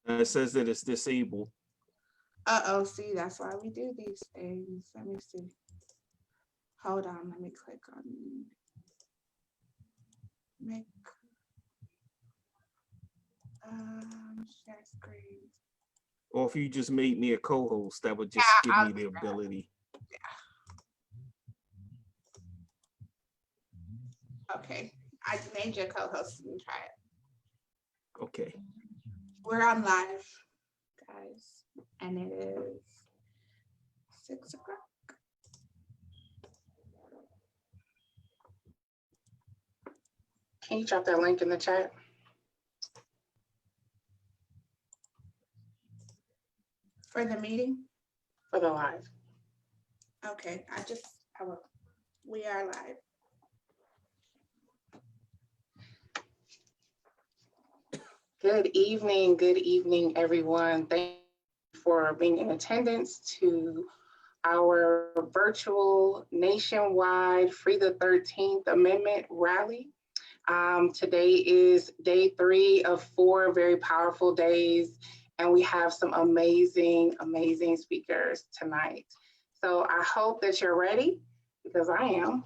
It says that it's disabled. Uh-oh, see, that's why we do these things. Let me see. Hold on, let me click on make share screen. Or if you just made me a co-host, that would Yeah, just give I'll me do the that. ability. Okay, I made you a co-host. You can try it. Okay. We're on live, guys, and it is 6 o'clock. Can you drop that link in the chat? For the meeting? For the live. Okay, I will. We are live. Good evening, everyone. Thank you for being in attendance to our virtual nationwide Free the 13th Amendment rally. Today is day 3 of 4 very powerful days, and we have some amazing speakers tonight. So I hope that you're ready, because I am,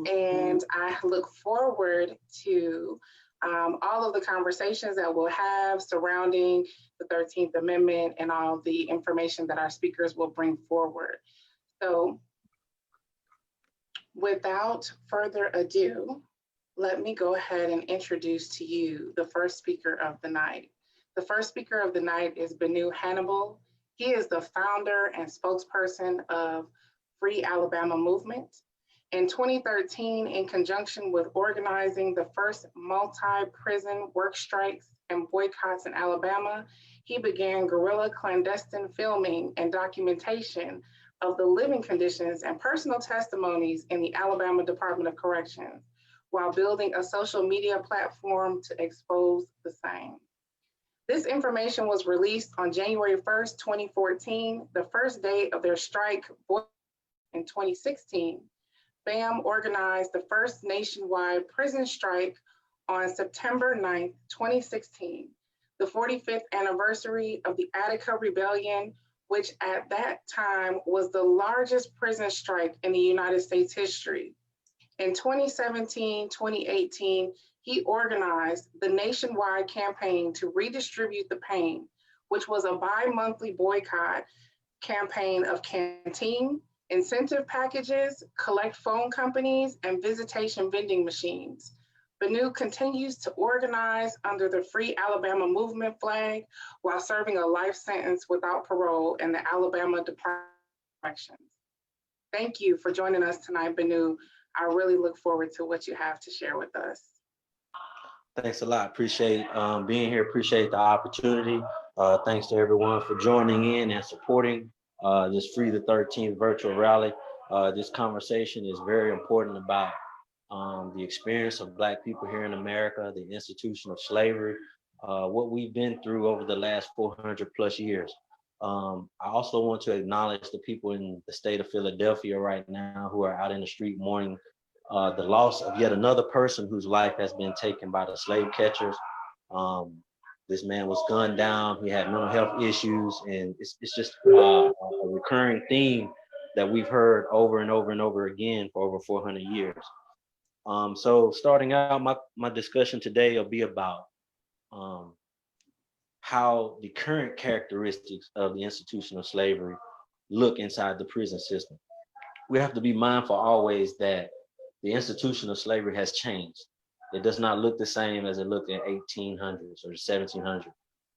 and I look forward to all of the conversations that we'll have surrounding the 13th Amendment and all the information that our speakers will bring forward. So without further ado, let me go ahead and introduce to you the first speaker of the night. The first speaker of the night is Benu Hannibal. He is the founder and spokesperson of Free Alabama Movement. In 2013, in conjunction with organizing the first multi-prison work strikes and boycotts in Alabama, he began guerrilla clandestine filming and documentation of the living conditions and personal testimonies in the Alabama Department of Corrections, while building a social media platform to expose the same. This information was released on January 1st, 2014, the first day of their strike in 2016. BAM organized the first nationwide prison strike on September 9th, 2016, the 45th anniversary of the Attica Rebellion, which at that time was the largest prison strike in the United States history. In 2017, 2018, he organized the nationwide campaign to redistribute the pain, which was a bi-monthly boycott campaign of canteen, incentive packages, collect phone companies, and visitation vending machines. Benu continues to organize under the Free Alabama Movement flag while serving a life sentence without parole in the Alabama Department of Corrections. Thank you for joining us tonight, Benu. I really look forward to what you have to share with us. Thanks a lot. Appreciate being here. Appreciate the opportunity. Thanks to everyone for joining in and supporting this Free the 13th virtual rally. This conversation is very important about the experience of Black people here in America, the institution of slavery, what we've been through over the last 400 plus years. I also want to acknowledge the people in the state of Philadelphia right now who are out in the street mourning the loss of yet another person whose life has been taken by the slave catchers. This man was gunned down. He had mental health issues, and it's just a recurring theme that we've heard over and over and over again for over 400 years. So starting out, my discussion today will be about how the current characteristics of the institution of slavery look inside the prison system. We have to be mindful always that the institution of slavery has changed. It does not look the same as it looked in 1800s or the 1700s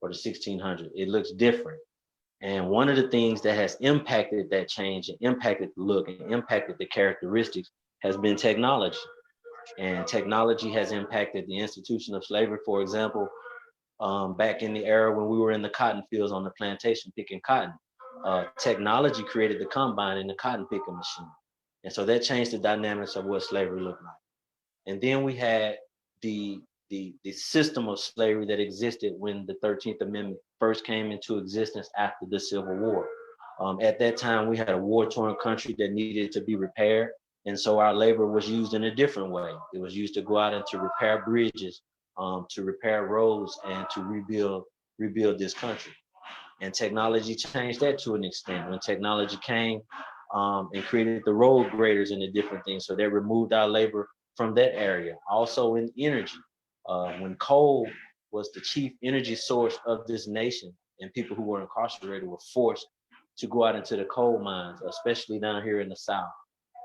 or the 1600s. It looks different. And one of the things that has impacted that change and impacted the look and impacted the characteristics has been technology. And technology has impacted the institution of slavery. For example, back in the era when we were in the cotton fields on the plantation picking cotton, technology created the combine and the cotton picking machine. And so that changed the dynamics of what slavery looked like. And then we had the system of slavery that existed when the 13th Amendment first came into existence after the Civil War. At that time, we had a war-torn country that needed to be repaired. And so our labor was used in a different way. It was used to go out and to repair bridges, to repair roads, and to rebuild rebuild this country. And technology changed that to an extent. When technology came and created the road graders and the different things, so they removed our labor from that area. Also in energy, when coal was the chief energy source of this nation, and people who were incarcerated were forced to go out into the coal mines, especially down here in the South,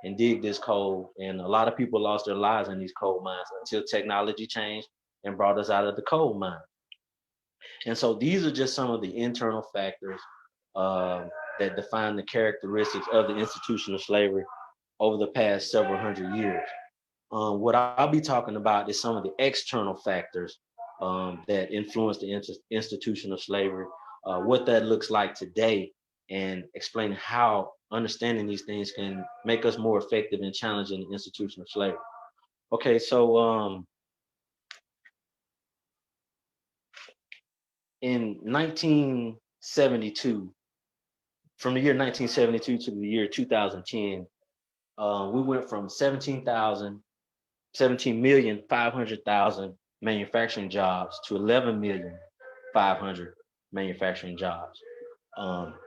and dig this coal. And a lot of people lost their lives in these coal mines until technology changed and brought us out of the coal mine. And so these are just some of the internal factors that define the characteristics of the institution of slavery over the past several hundred years. What I'll be talking about is some of the external factors that influence the institution of slavery, what that looks like today, and explain how understanding these things can make us more effective in challenging the institution of slavery. Okay, so in 1972, from the year 1972 to the year 2010, we went from 17,500,000 manufacturing jobs to 11,500,000 manufacturing jobs.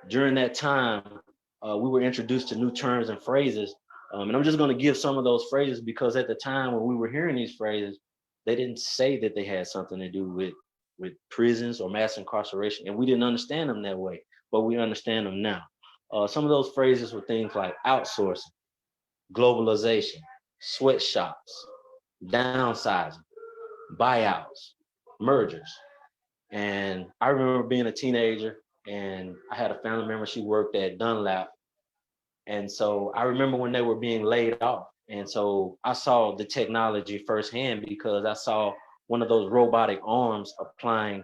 During that time, we were introduced to new terms and phrases. And I'm just going to give some of those phrases because at the time when we were hearing these phrases, they didn't say that they had something to do with prisons or mass incarceration. And we didn't understand them that way, but we understand them now. Some of those phrases were things like outsourcing, globalization, sweatshops, downsizing, buyouts, mergers. And I remember being a teenager and I had a family member, she worked at Dunlap. And so I remember when they were being laid off. And so I saw the technology firsthand because I saw one of those robotic arms applying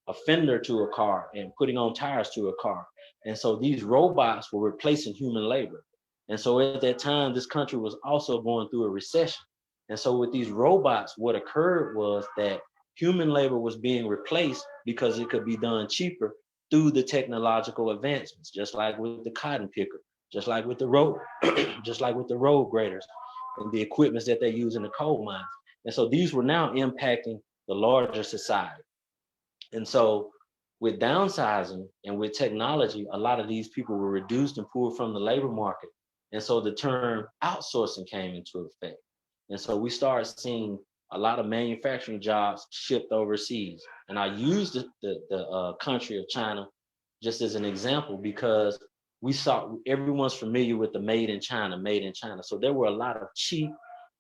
a fender to a car and putting on tires to a car. And so these robots were replacing human labor. And so at that time, this country was also going through a recession. And so with these robots, what occurred was that human labor was being replaced because it could be done cheaper through the technological advancements, just like with the cotton picker, just like with the road, just like with the road graders and the equipments that they use in the coal mines. And so these were now impacting the larger society. And so with downsizing and with technology, a lot of these people were reduced and pulled from the labor market. And so the term outsourcing came into effect. And so we started seeing a lot of manufacturing jobs shipped overseas. And I use the country of China just as an example because we saw everyone's familiar with the made in China, made in China. So there were a lot of cheap,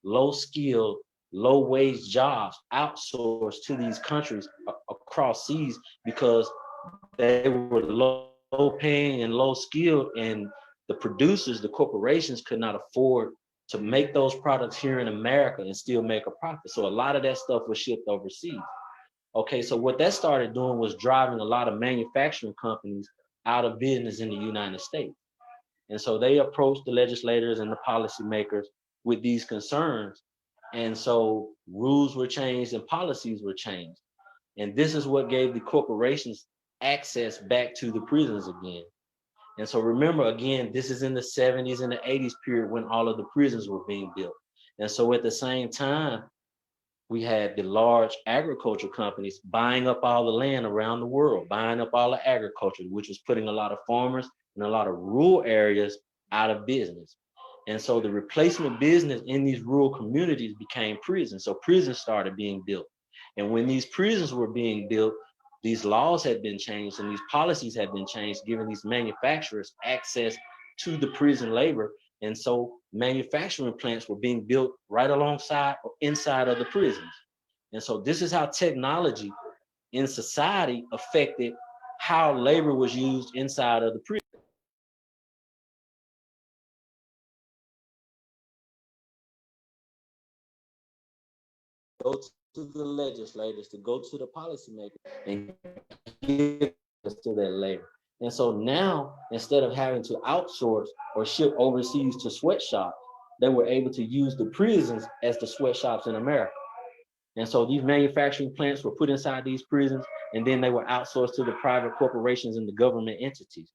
low skilled, low wage jobs outsourced to these countries across seas because they were low paying and low skilled, and the producers, the corporations could not afford to make those products here in America and still make a profit. So a lot of that stuff was shipped overseas. Okay, so what that started doing was driving a lot of manufacturing companies out of business in the United States. And so they approached the legislators and the policymakers with these concerns. And so rules were changed and policies were changed. And this is what gave the corporations access back to the prisons again. And so remember, again, this is in the 70s and the 80s period when all of the prisons were being built. And so at the same time, we had the large agriculture companies buying up all the land around the world, buying up all the agriculture, which was putting a lot of farmers and a lot of rural areas out of business. And so the replacement business in these rural communities became prisons. So prisons started being built. And when these prisons were being built, these laws had been changed and these policies had been changed, giving these manufacturers access to the prison labor. And so manufacturing plants were being built right alongside or inside of the prisons. And so this is how technology in society affected how labor was used inside of the prison. Go to the legislators, to go to the policymakers and give us to that labor. And so now, instead of having to outsource or ship overseas to sweatshops, they were able to use the prisons as the sweatshops in America. And so these manufacturing plants were put inside these prisons, and then they were outsourced to the private corporations and the government entities.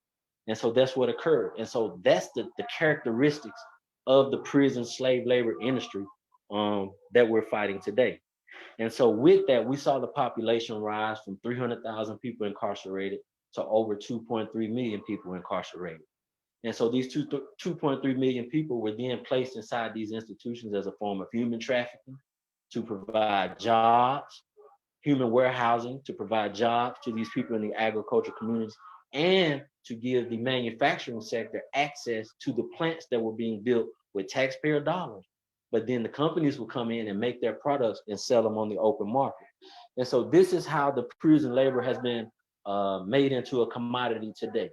And so that's what occurred. And so that's the characteristics of the prison slave labor industry that we're fighting today. And so with that, we saw the population rise from 300,000 people incarcerated to over 2.3 million people incarcerated. And so these 2.3 million people were then placed inside these institutions as a form of human trafficking to provide jobs, human warehousing to provide jobs to these people in the agricultural communities, and to give the manufacturing sector access to the plants that were being built with taxpayer dollars. But then the companies will come in and make their products and sell them on the open market. And so this is how the prison labor has been made into a commodity today.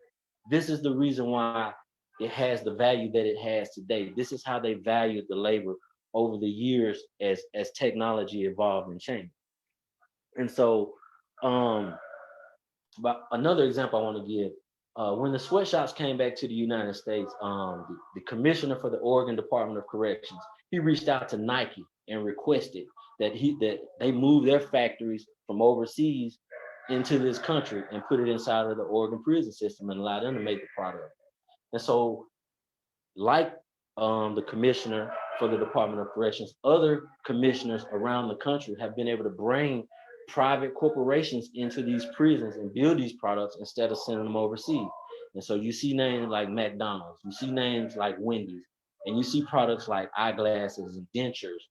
This is the reason why it has the value that it has today. This is how they valued the labor over the years as technology evolved and changed. And so, but another example I want to give, when the sweatshops came back to the United States, the commissioner for the Oregon Department of Corrections, he reached out to Nike and requested that they move their factories from overseas into this country and put it inside of the Oregon prison system and allow them to make the product. And so, like the commissioner for the Department of Corrections, other commissioners around the country have been able to bring private corporations into these prisons and build these products instead of sending them overseas. And so you see names like McDonald's, you see names like Wendy's, and you see products like eyeglasses and dentures,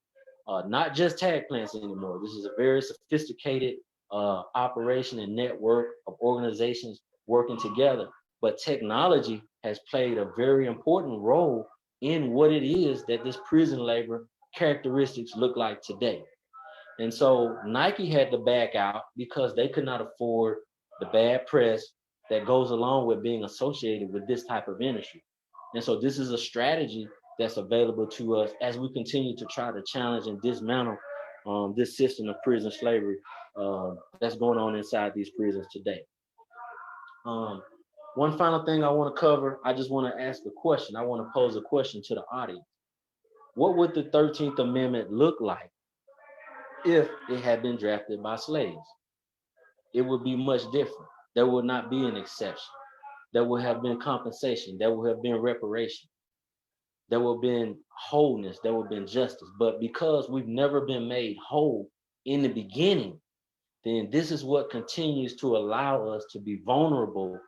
not just tag plants anymore. This is a very sophisticated operation and network of organizations working together. But technology has played a very important role in what it is that this prison labor characteristics look like today. And so Nike had to back out because they could not afford the bad press that goes along with being associated with this type of industry. And so this is a strategy that's available to us as we continue to try to challenge and dismantle this system of prison slavery that's going on inside these prisons today. One final thing I want to cover, I just want to ask a question. I want to pose a question to the audience. What would the 13th Amendment look like if it had been drafted by slaves? It would be much different. There would not be an exception. There would have been compensation. There would have been reparation. There would have been wholeness. There would have been justice. But because we've never been made whole in the beginning, then this is what continues to allow us to be vulnerable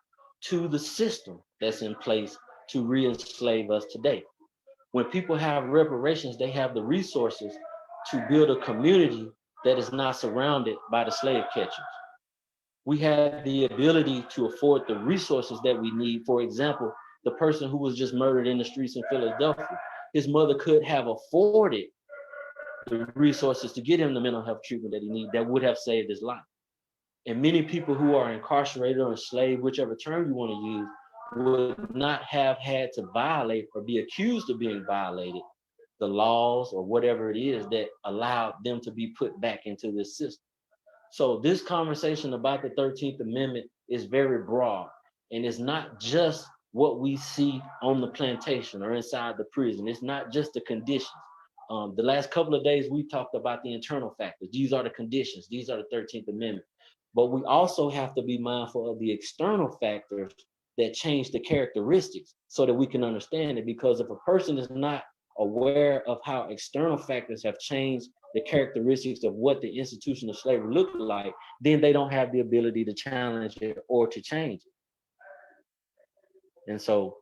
to the system that's in place to re-enslave us today. When people have reparations, they have the resources to build a community that is not surrounded by the slave catchers. We have the ability to afford the resources that we need. For example, the person who was just murdered in the streets in Philadelphia, his mother could have afforded the resources to get him the mental health treatment that he needed that would have saved his life. And many people who are incarcerated or enslaved, whichever term you want to use, would not have had to violate or be accused of being violated the laws or whatever it is that allowed them to be put back into this system. So this conversation about the 13th Amendment is very broad, and it's not just what we see on the plantation or inside the prison. It's not just the conditions. The last couple of days, we talked about the internal factors. These are the conditions. These are the 13th Amendment. But we also have to be mindful of the external factors that change the characteristics so that we can understand it. Because if a person is not aware of how external factors have changed the characteristics of what the institution of slavery looked like, then they don't have the ability to challenge it or to change it. And so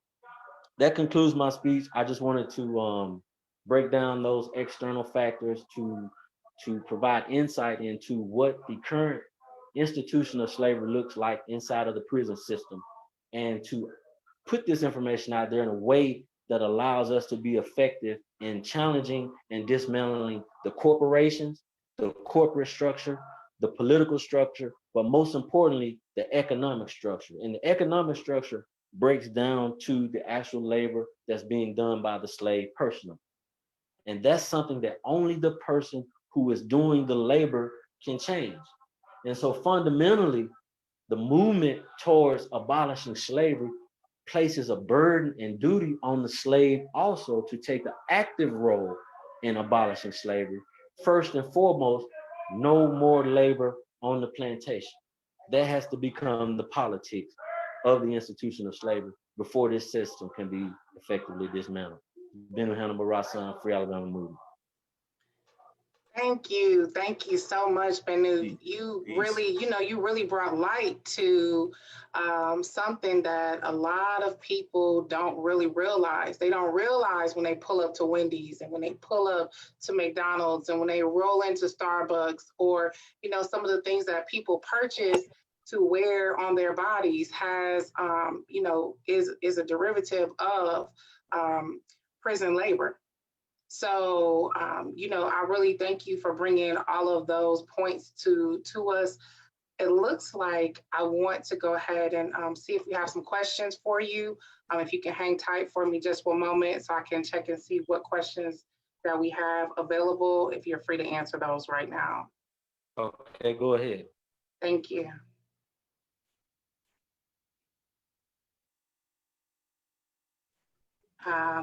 that concludes my speech. I just wanted to break down those external factors to provide insight into what the current institution of slavery looks like inside of the prison system, and to put this information out there in a way that allows us to be effective in challenging and dismantling the corporations, the corporate structure, the political structure, but most importantly, the economic structure. And the economic structure breaks down to the actual labor that's being done by the slave personally. And that's something that only the person who is doing the labor can change. And so fundamentally, the movement towards abolishing slavery places a burden and duty on the slave also to take an active role in abolishing slavery. First and foremost, no more labor on the plantation. That has to become the politics of the institution of slavery before this system can be effectively dismantled. Ben Hannibal Rassan, Free Alabama Movement. Thank you so much, Benu. Peace. You Peace. really, you really brought light to something that a lot of people don't really realize. They don't realize when they pull up to Wendy's and when they pull up to McDonald's and when they roll into Starbucks, or some of the things that people purchase to wear on their bodies has, is a derivative of prison labor. So, I really thank you for bringing all of those points to us. It looks like I want to go ahead and see if we have some questions for you. If you can hang tight for me just one moment so I can check and see what questions that we have available, if you're free to answer those right now. Okay, go ahead. Thank you.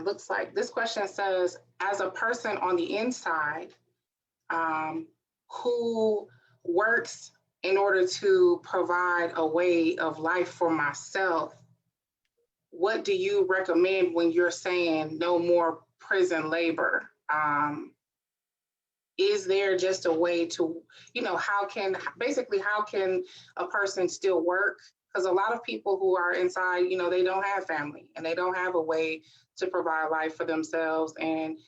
Looks like this question says, as a person on the inside who works in order to provide a way of life for myself, what do you recommend when you're saying no more prison labor? Is there just a way to, how can a person still work? Because a lot of people who are inside, they don't have family and they don't have a way to provide life for themselves. And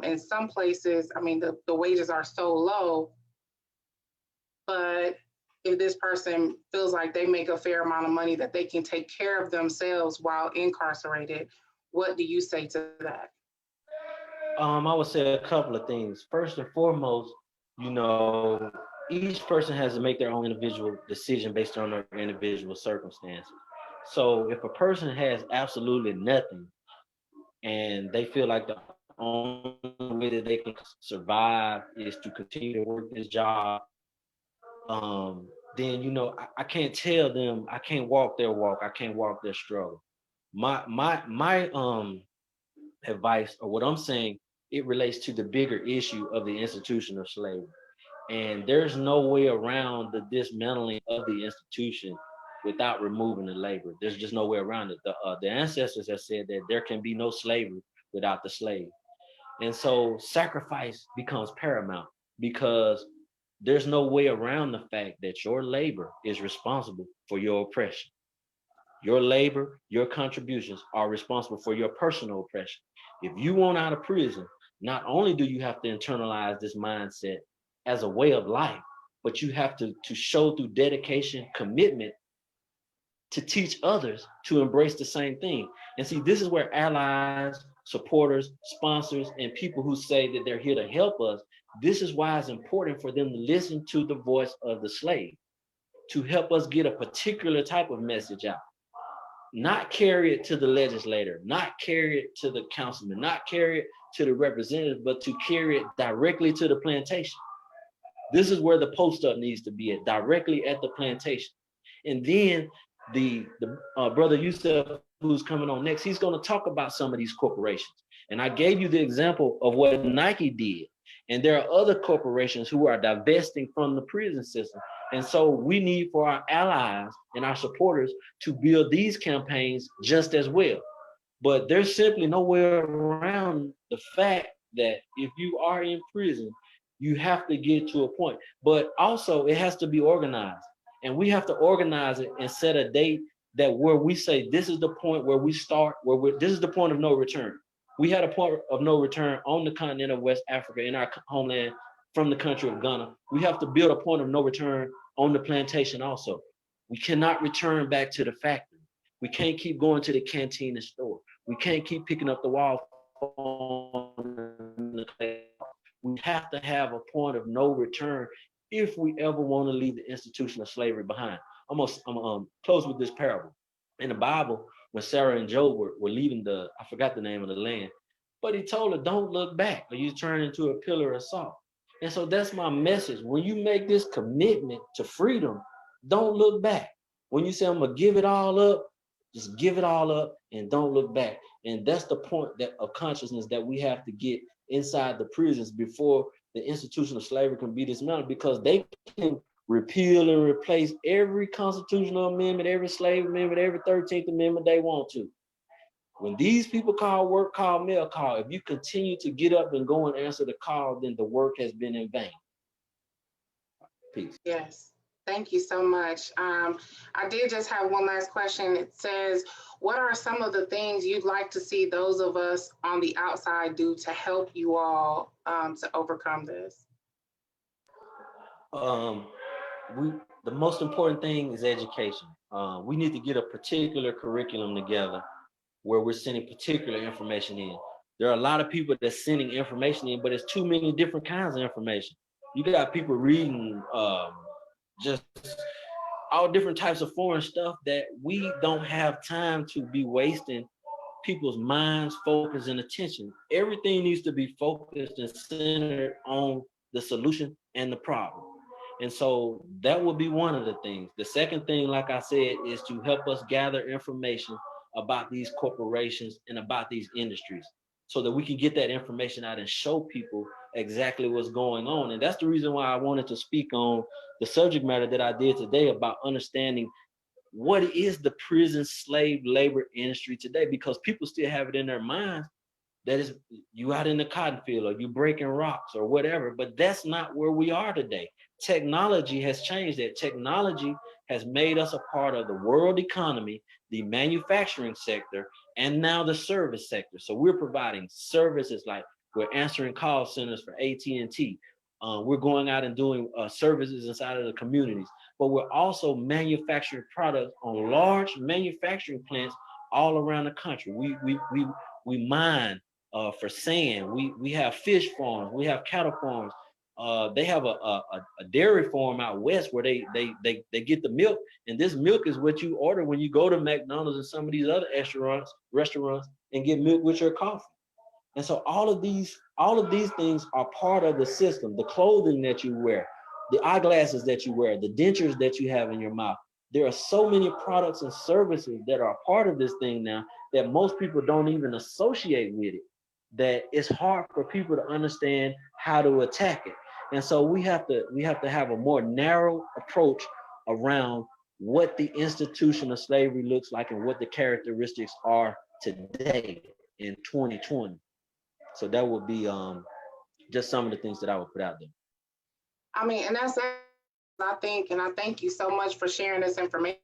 in some places, I mean, the wages are so low, but if this person feels like they make a fair amount of money that they can take care of themselves while incarcerated, what do you say to that? I would say a couple of things. First and foremost, each person has to make their own individual decision based on their individual circumstances. So if a person has absolutely nothing and they feel like the only way that they can survive is to continue to work this job, then I can't tell them, I can't walk their walk, I can't walk their struggle. My advice, or what I'm saying, it relates to the bigger issue of the institution of slavery. And there's no way around the dismantling of the institution without removing the labor. There's just no way around it. The ancestors have said that there can be no slavery without the slave. And so sacrifice becomes paramount because there's no way around the fact that your labor is responsible for your oppression. Your labor, your contributions are responsible for your personal oppression. If you want out of prison, not only do you have to internalize this mindset as a way of life, but you have to show through dedication, commitment to teach others to embrace the same thing. And see, this is where allies, supporters, sponsors, and people who say that they're here to help us, this is why it's important for them to listen to the voice of the slave, to help us get a particular type of message out. Not carry it to the legislator, not carry it to the councilman, not carry it to the representative, but to carry it directly to the plantation. This is where the post-up needs to be at, directly at the plantation. And then the brother Yusuf, who's coming on next, he's going to talk about some of these corporations. And I gave you the example of what Nike did. And there are other corporations who are divesting from the prison system. And so we need for our allies and our supporters to build these campaigns just as well. But there's simply nowhere around the fact that if you are in prison, you have to get to a point. But also it has to be organized. And we have to organize it and set a date that where we say this is the point where we start, this is the point of no return. We had a point of no return on the continent of West Africa, in our homeland, from the country of Ghana. We have to build a point of no return on the plantation also. We cannot return back to the factory. We can't keep going to the canteen and store. We can't keep picking up the wall phone. We have to have a point of no return if we ever want to leave the institution of slavery behind. I'm gonna close with this parable. In the Bible, when Sarah and Job were leaving I forgot the name of the land, but he told her, don't look back or you turn into a pillar of salt. And so that's my message. When you make this commitment to freedom, don't look back. When you say, I'm gonna give it all up, just give it all up and don't look back. And that's the point of consciousness that we have to get inside the prisons before the institution of slavery can be dismantled, because they can repeal and replace every constitutional amendment, every slave amendment, every 13th Amendment they want to. When these people call, work call, mail call, if you continue to get up and go and answer the call, then the work has been in vain. Peace. Yes, thank you so much. I did just have one last question. It says, what are some of the things you'd like to see those of us on the outside do to help you all to overcome this? The most important thing is education. We need to get a particular curriculum together where we're sending particular information in. There are a lot of people that's sending information in, but it's too many different kinds of information. You got people reading just all different types of foreign stuff that we don't have time to be wasting people's minds, focus, and attention. Everything needs to be focused and centered on the solution and the problem. And so that would be one of the things. The second thing, like I said, is to help us gather information about these corporations and about these industries so that we can get that information out and show people exactly what's going on. And that's the reason why I wanted to speak on the subject matter that I did today about understanding what is the prison slave labor industry today, because people still have it in their minds that is you out in the cotton field or you breaking rocks or whatever, but that's not where we are today. Technology has changed that. Technology has made us a part of the world economy, the manufacturing sector, and now the service sector. So we're providing services like we're answering call centers for AT&T. We're going out and doing services inside of the communities, but we're also manufacturing products on large manufacturing plants all around the country. We mine for sand. We have fish farms. We have cattle farms. They have a dairy farm out west where they get the milk, and this milk is what you order when you go to McDonald's and some of these other restaurants and get milk with your coffee. And so all of these things are part of the system. The clothing that you wear, the eyeglasses that you wear, the dentures that you have in your mouth. There are so many products and services that are part of this thing now that most people don't even associate with it, that it's hard for people to understand how to attack it. And so we have to have a more narrow approach around what the institution of slavery looks like and what the characteristics are today in 2020. So that would be just some of the things that I would put out there. I mean, and that's, I think, and I thank you so much for sharing this information,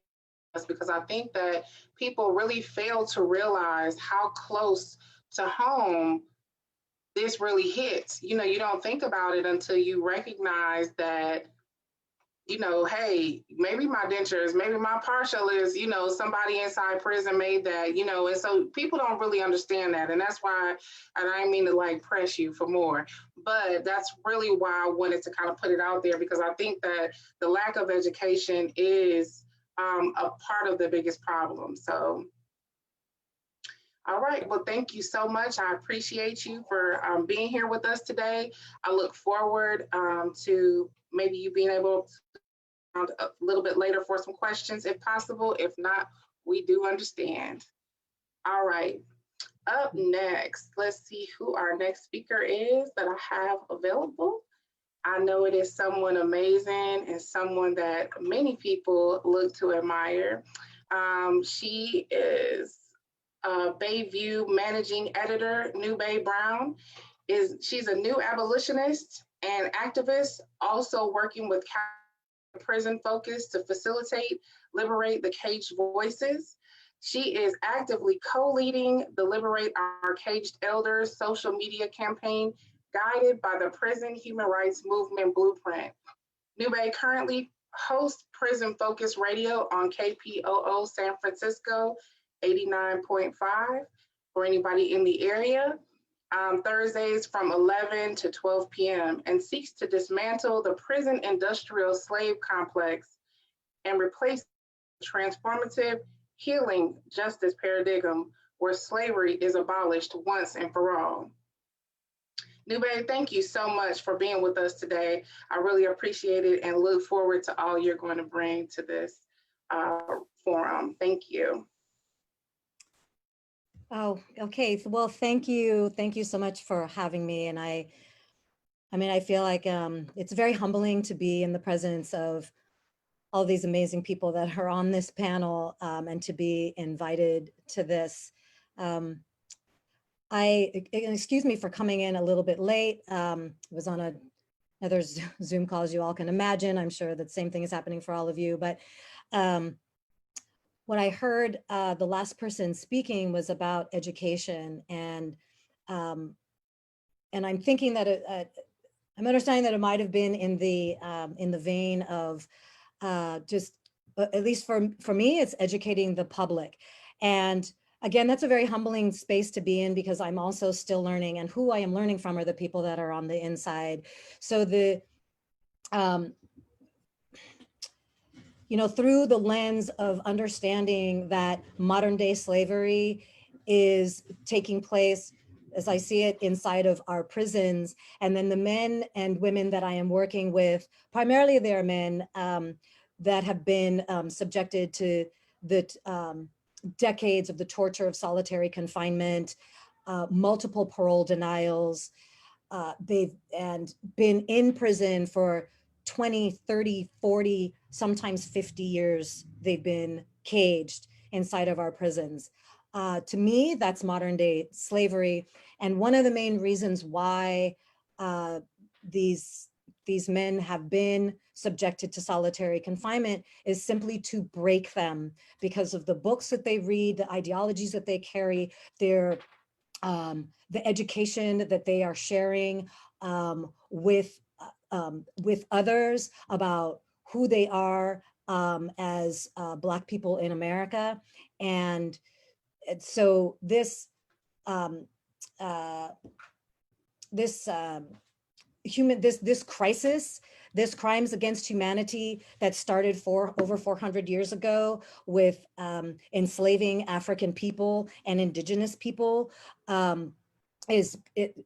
because I think that people really fail to realize how close to home this really hits. You know, you don't think about it until you recognize that, you know, hey, maybe my dentures, maybe my partial is, you know, somebody inside prison made that, you know, and so people don't really understand that. And that's why, and I mean to like press you for more, but that's really why I wanted to kind of put it out there, because I think that the lack of education is a part of the biggest problem. So, all right, well, thank you so much. I appreciate you for being here with us today. I look forward to maybe you being able to a little bit later for some questions if possible. If not, we do understand. All right, up next, let's see who our next speaker is that I have available. I know it is someone amazing and someone that many people look to admire. She is Bayview Managing Editor, New Bay Brown. She's a new abolitionist and activist, also working with prison focus to facilitate, liberate the caged voices. She is actively co-leading the Liberate Our Caged Elders social media campaign, guided by the Prison Human Rights Movement Blueprint. New Bay currently hosts Prison Focus Radio on KPOO San Francisco 89.5 for anybody in the area, Thursdays from 11 to 12 p.m. and seeks to dismantle the prison industrial slave complex and replace the transformative healing justice paradigm where slavery is abolished once and for all. Nube, thank you so much for being with us today. I really appreciate it and look forward to all you're going to bring to this forum. Thank you. Oh, okay. Well, thank you. Thank you so much for having me. And I mean, I feel like it's very humbling to be in the presence of all these amazing people that are on this panel and to be invited to this. Excuse me for coming in a little bit late. Was on another Zoom call, as you all can imagine. I'm sure that same thing is happening for all of you. But what I heard the last person speaking was about education, and I'm thinking that I'm understanding that it might have been in the vein of just, at least for me, it's educating the public. And again, that's a very humbling space to be in, because I'm also still learning, and who I am learning from are the people that are on the inside. So through the lens of understanding that modern day slavery is taking place, as I see it, inside of our prisons. And then the men and women that I am working with, primarily they're men that have been subjected to the decades of the torture of solitary confinement, multiple parole denials. They've been in prison for 20, 30, 40, sometimes 50 years. They've been caged inside of our prisons. To me, that's modern day slavery. And one of the main reasons why these men have been subjected to solitary confinement is simply to break them, because of the books that they read, the ideologies that they carry, the education that they are sharing with others about who they are as Black people in America. And so this crisis, this crimes against humanity that started over 400 years ago with enslaving African people and indigenous people, is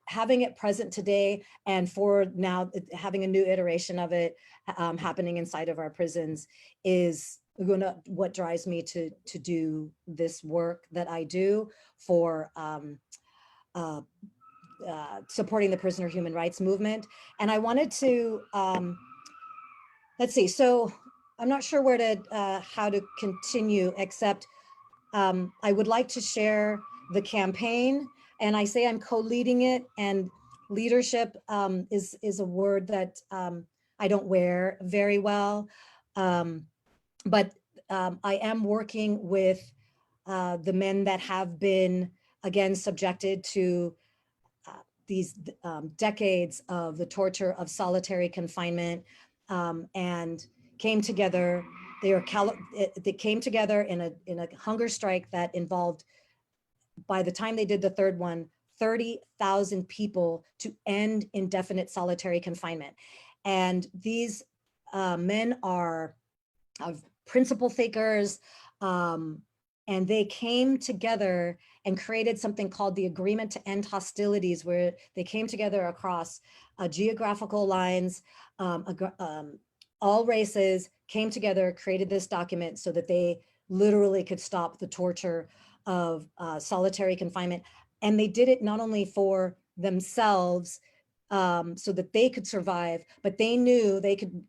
having it present today, and for now having a new iteration of it happening inside of our prisons is what drives me to do this work that I do for supporting the prisoner human rights movement. And I wanted to, let's see, so I'm not sure how to continue, except I would like to share the campaign. And I say I'm co-leading it, and leadership is a word that I don't wear very well. But I am working with the men that have been, again, subjected to these decades of the torture of solitary confinement, and came together. They came together in a hunger strike that involved, by the time they did the third one, 30,000 people to end indefinite solitary confinement. And these men are principle thinkers, and they came together and created something called the Agreement to End Hostilities, where they came together across geographical lines, all races came together, created this document so that they literally could stop the torture of solitary confinement. And they did it not only for themselves, so that they could survive, but they knew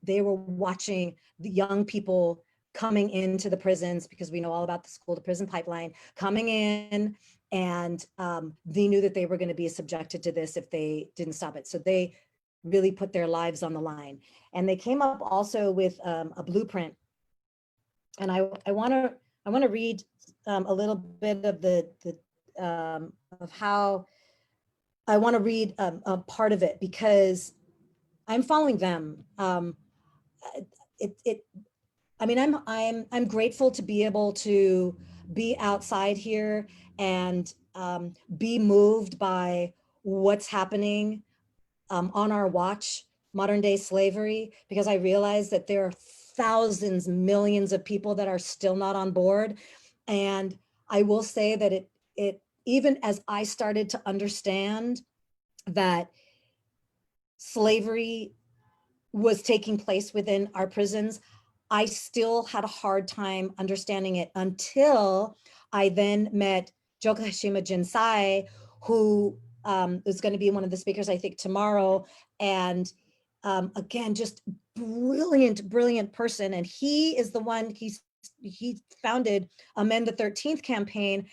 they were watching the young people coming into the prisons, because we know all about the school to prison pipeline, coming in, and they knew that they were going to be subjected to this if they didn't stop it. So they really put their lives on the line. And they came up also with a blueprint. And I want to read a little bit of of how I want to read a part of it, because I'm following them. I mean, I'm grateful to be able to be outside here and be moved by what's happening on our watch, modern day slavery, because I realize that there are thousands, millions of people that are still not on board. And I will say that it even as I started to understand that slavery was taking place within our prisons, I still had a hard time understanding it until I then met Jokashima Jinsai, who is going to be one of the speakers, I think, tomorrow. And again, just brilliant person. And he is the one, he founded Amend the 13th campaign.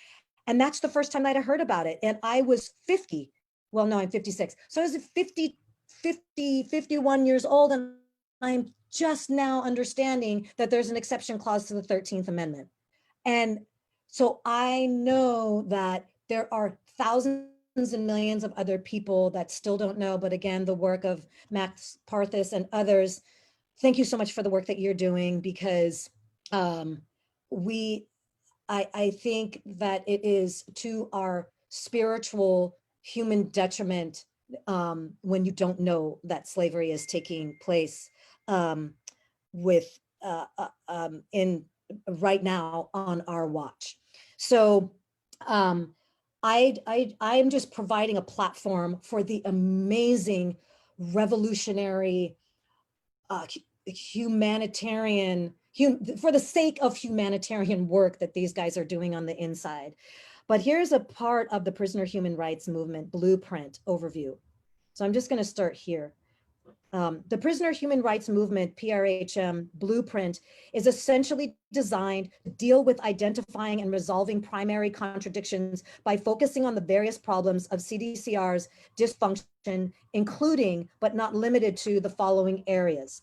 And that's the first time that I heard about it. And I was 50. Well, no, I'm 56. So I was 51 years old. And I'm just now understanding that there's an exception clause to the 13th Amendment. And so I know that there are thousands and millions of other people that still don't know. But again, the work of Max Parthas and others, thank you so much for the work that you're doing, because I think that it is to our spiritual human detriment when you don't know that slavery is taking place with in right now on our watch. So I'm just providing a platform for the amazing revolutionary humanitarian, for the sake of humanitarian work that these guys are doing on the inside. But here's a part of the prisoner human rights movement blueprint overview. So I'm just going to start here. The prisoner human rights movement, PRHM blueprint, is essentially designed to deal with identifying and resolving primary contradictions by focusing on the various problems of CDCR's dysfunction, including but not limited to the following areas.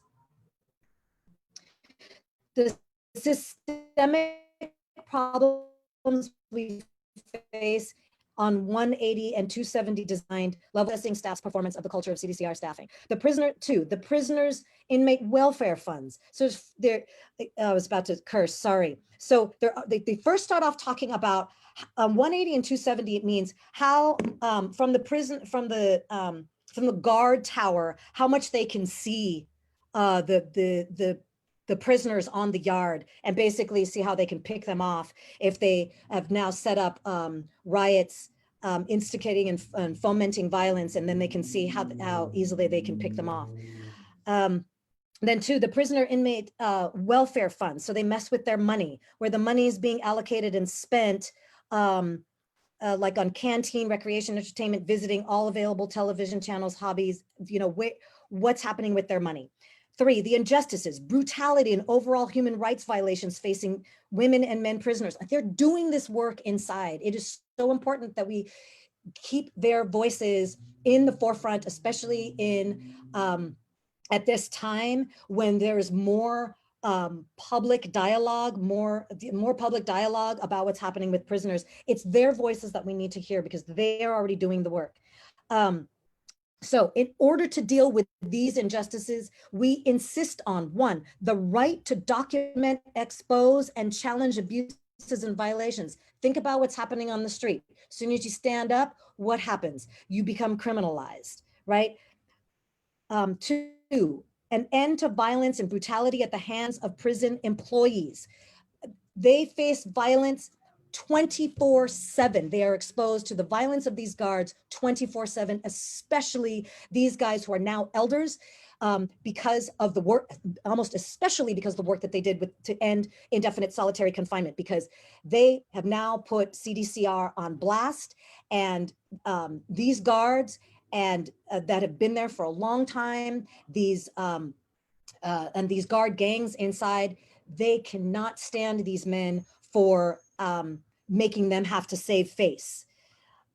The systemic problems we face on 180 and 270 designed level assessing staff's performance of the culture of CDCR staffing. The prisoners inmate welfare funds. So there, I was about to curse, sorry. So they first start off talking about 180 and 270. It means how from the guard tower, how much they can see the prisoners on the yard, and basically see how they can pick them off if they have now set up riots, instigating and fomenting violence, and then they can see how easily they can pick them off. Then two, the prisoner inmate welfare fund. So they mess with their money, where the money is being allocated and spent like on canteen, recreation, entertainment, visiting, all available television channels, hobbies, what's happening with their money. Three, the injustices, brutality, and overall human rights violations facing women and men prisoners. They're doing this work inside. It is so important that we keep their voices in the forefront, especially in at this time when there is more public dialogue, more public dialogue about what's happening with prisoners. It's their voices that we need to hear, because they are already doing the work. So in order to deal with these injustices, we insist on, one, the right to document, expose, and challenge abuses and violations. Think about what's happening on the street. As soon as you stand up, what happens? You become criminalized, right? Two, an end to violence and brutality at the hands of prison employees. They face violence 24/7. They are exposed to the violence of these guards 24/7, especially these guys who are now elders, because of the work, almost especially because of the work that they did to end indefinite solitary confinement, because they have now put CDCR on blast, and these guards and that have been there for a long time, these and these guard gangs inside, they cannot stand these men for making them have to save face.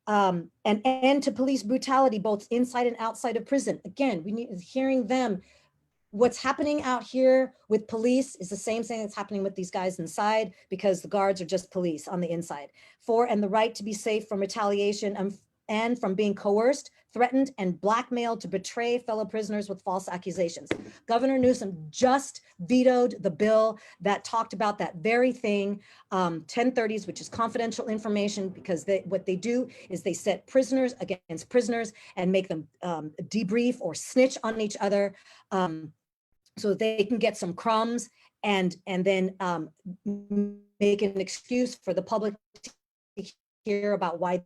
An end to police brutality, both inside and outside of prison. Again, we need hearing them. What's happening out here with police is the same thing that's happening with these guys inside, because the guards are just police on the inside. Four, and the right to be safe from retaliation and from being coerced, threatened, and blackmailed to betray fellow prisoners with false accusations. Governor Newsom just vetoed the bill that talked about that very thing, 1030s, which is confidential information, because what they do is they set prisoners against prisoners and make them debrief or snitch on each other, so they can get some crumbs and then make an excuse for the public to hear about why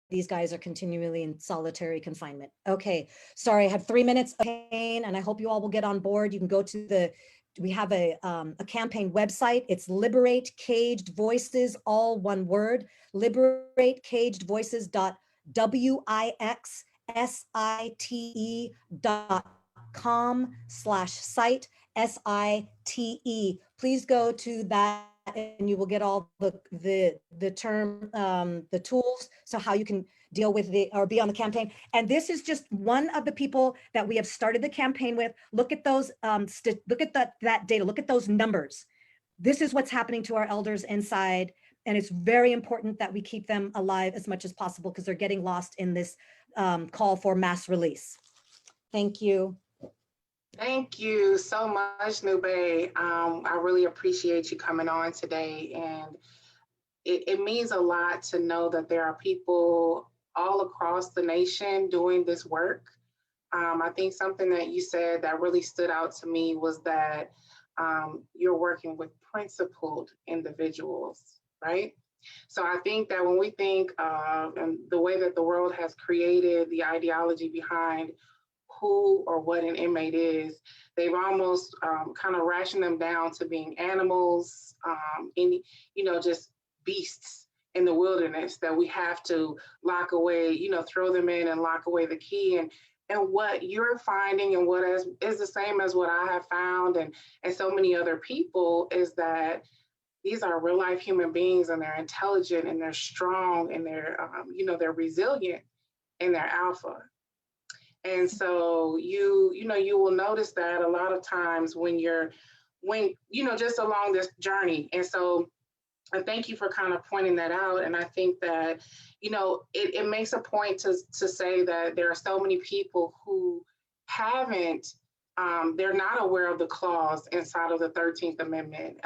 these guys are continually in solitary confinement. Okay, sorry, I have 3 minutes of campaign, and I hope you all will get on board. You can go to we have a campaign website. It's Liberate Caged Voices, all one word, liberategedvoices.wixsite.com/site, SITE. Please go to that and you will get all the term, the tools, so how you can deal with or be on the campaign. And this is just one of the people that we have started the campaign with. Look at those, look at that data, look at those numbers. This is what's happening to our elders inside. And it's very important that we keep them alive as much as possible, because they're getting lost in this call for mass release. Thank you. Thank you so much, Nube. I really appreciate you coming on today. And it means a lot to know that there are people all across the nation doing this work. I think something that you said that really stood out to me was that you're working with principled individuals, right? So I think that when we think of and the way that the world has created the ideology behind who or what an inmate is, they've almost kind of rationed them down to being animals, just beasts in the wilderness that we have to lock away, throw them in and lock away the key. And what you're finding, and what is the same as what I have found, and so many other people, is that these are real life human beings, and they're intelligent, and they're strong, and they're resilient, and they're alpha. And so you will notice that a lot of times when just along this journey. And so I thank you for kind of pointing that out. And I think that, it makes a point to say that there are so many people who haven't, they're not aware of the clause inside of the 13th Amendment.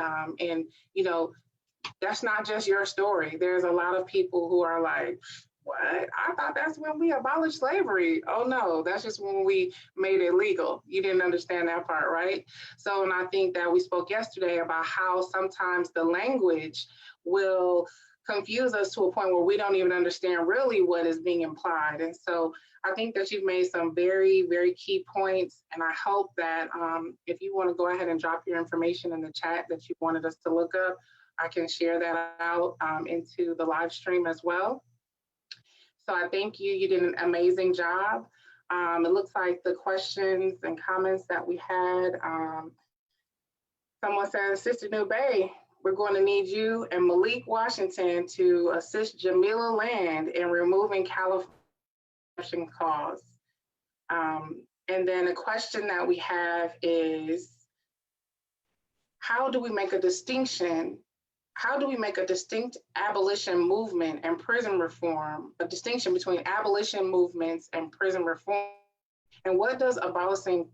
That's not just your story. There's a lot of people who are like, what? I thought that's when we abolished slavery. Oh no, that's just when we made it legal. You didn't understand that part, right? So, and I think that we spoke yesterday about how sometimes the language will confuse us to a point where we don't even understand really what is being implied. And so I think that you've made some very, very key points. And I hope that if you want to go ahead and drop your information in the chat that you wanted us to look up, I can share that out into the live stream as well. So I thank you. You did an amazing job. It looks like the questions and comments that we had, someone said, Sister Nube, we're going to need you and Malik Washington to assist Jamila Land in removing California cause. And then a question that we have is, how do we make a distinction? How do we make a distinct abolition movement and prison reform, a distinction between abolition movements and prison reform? And what does abolishing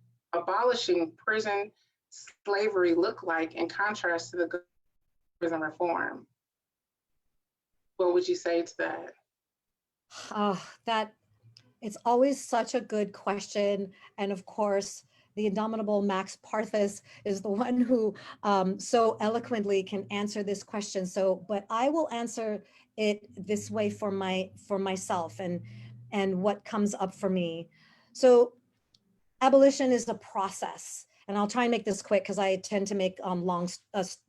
prison slavery look like in contrast to the prison reform? What would you say to that? It's always such a good question. And of course, the indomitable Max Parthas is the one who so eloquently can answer this question. So, but I will answer it this way for myself and what comes up for me. So abolition is a process, and I'll try and make this quick because I tend to make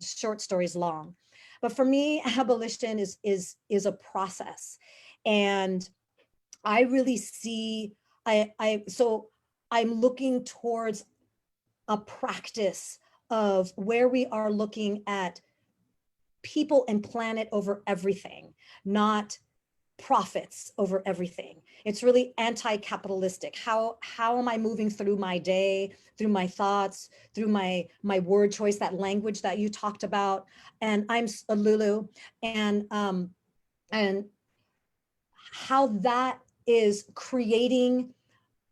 short stories long. But for me, abolition is a process. And I really see, so I'm looking towards a practice of where we are looking at people and planet over everything, not profits over everything. It's really anti-capitalistic. How am I moving through my day, through my thoughts, through my word choice, that language that you talked about? And I'm a Lulu, and how that is creating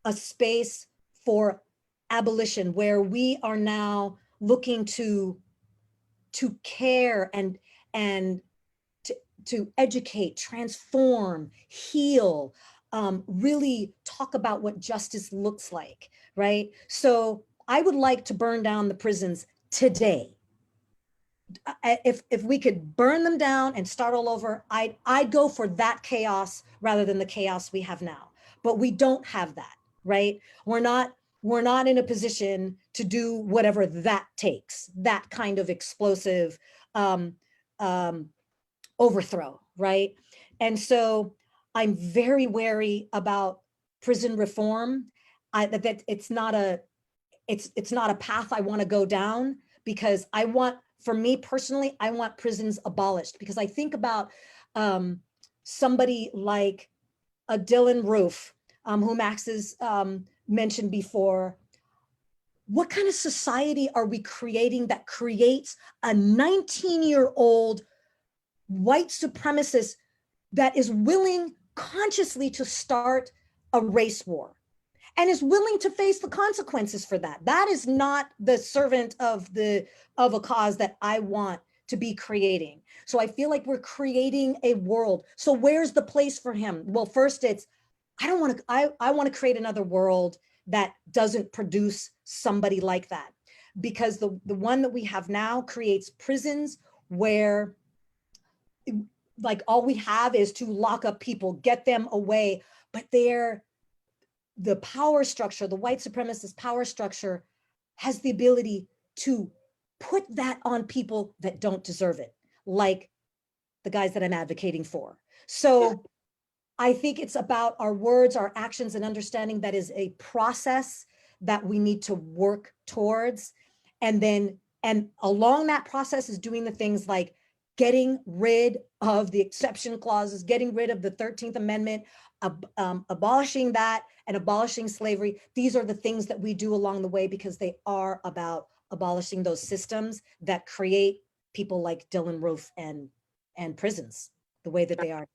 a space for abolition, where we are now looking to care and to educate, transform, heal, really talk about what justice looks like, right? So I would like to burn down the prisons today. If we could burn them down and start all over, I'd go for that chaos rather than the chaos we have now. But we don't have that, right? We're not in a position to do whatever that takes, that kind of explosive overthrow, right? And so I'm very wary about prison reform. That it's not a path I want to go down, because I want for me personally, I want prisons abolished, because I think about somebody like a Dylan Roof, who Max has mentioned before. What kind of society are we creating that creates a 19-year-old white supremacist that is willing consciously to start a race war and is willing to face the consequences for that? That is not the servant of a cause that I want to be creating. So I feel like we're creating a world. So where's the place for him? Well, first it's, I want to create another world that doesn't produce somebody like that, because the one that we have now creates prisons where like all we have is to lock up people, get them away, but the power structure, the white supremacist power structure, has the ability to put that on people that don't deserve it, like the guys that I'm advocating for. So I think it's about our words, our actions, and understanding that is a process that we need to work towards. And along that process is doing the things like getting rid of the exception clauses, getting rid of the 13th Amendment, abolishing that, and abolishing slavery. These are the things that we do along the way, because they are about abolishing those systems that create people like Dylan Roof and prisons the way that they are.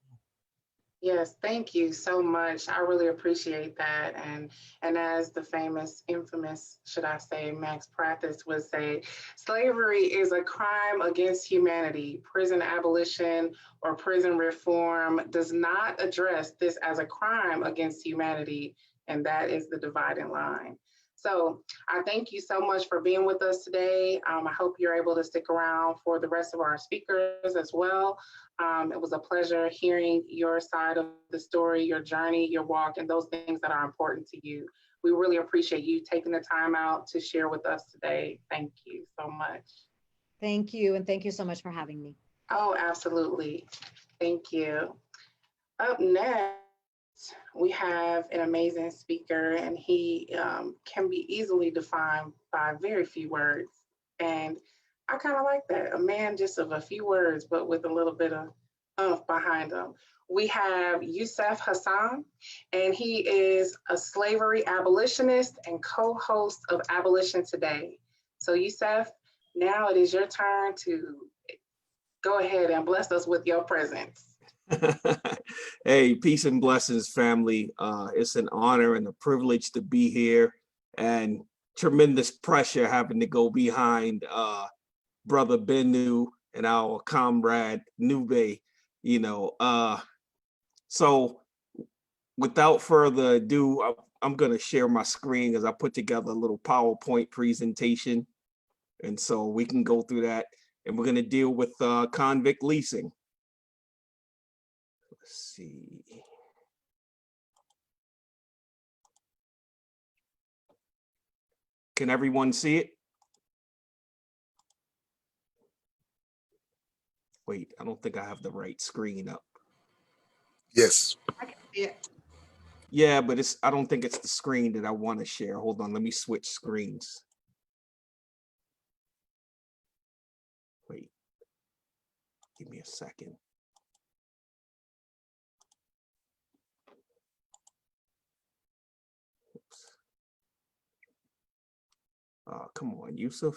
Yes, thank you so much. I really appreciate that. And as the famous, infamous, should I say, Max Prathis would say, slavery is a crime against humanity. Prison abolition or prison reform does not address this as a crime against humanity, and that is the dividing line. So I thank you so much for being with us today. I hope you're able to stick around for the rest of our speakers as well. It was a pleasure hearing your side of the story, your journey, your walk, and those things that are important to you. We really appreciate you taking the time out to share with us today. Thank you so much. Thank you. And thank you so much for having me. Oh, absolutely. Thank you. Up next, we have an amazing speaker, and he can be easily defined by very few words. And I kind of like that, a man just of a few words, but with a little bit of oomph behind him. We have Yusuf Hassan, and he is a slavery abolitionist and co-host of Abolition Today. So Yusuf, now it is your turn to go ahead and bless us with your presence. Hey, peace and blessings, family. It's an honor and a privilege to be here, and tremendous pressure having to go behind brother Bennu and our comrade Nube, so without further ado, I'm going to share my screen as I put together a little PowerPoint presentation, and so we can go through that, and we're going to deal with convict leasing. Let's see. Can everyone see it? Wait, I don't think I have the right screen up. Yes. I can see it. Yeah, but I don't think it's the screen that I want to share. Hold on, let me switch screens. Wait, give me a second. Oops. Come on, Yusuf.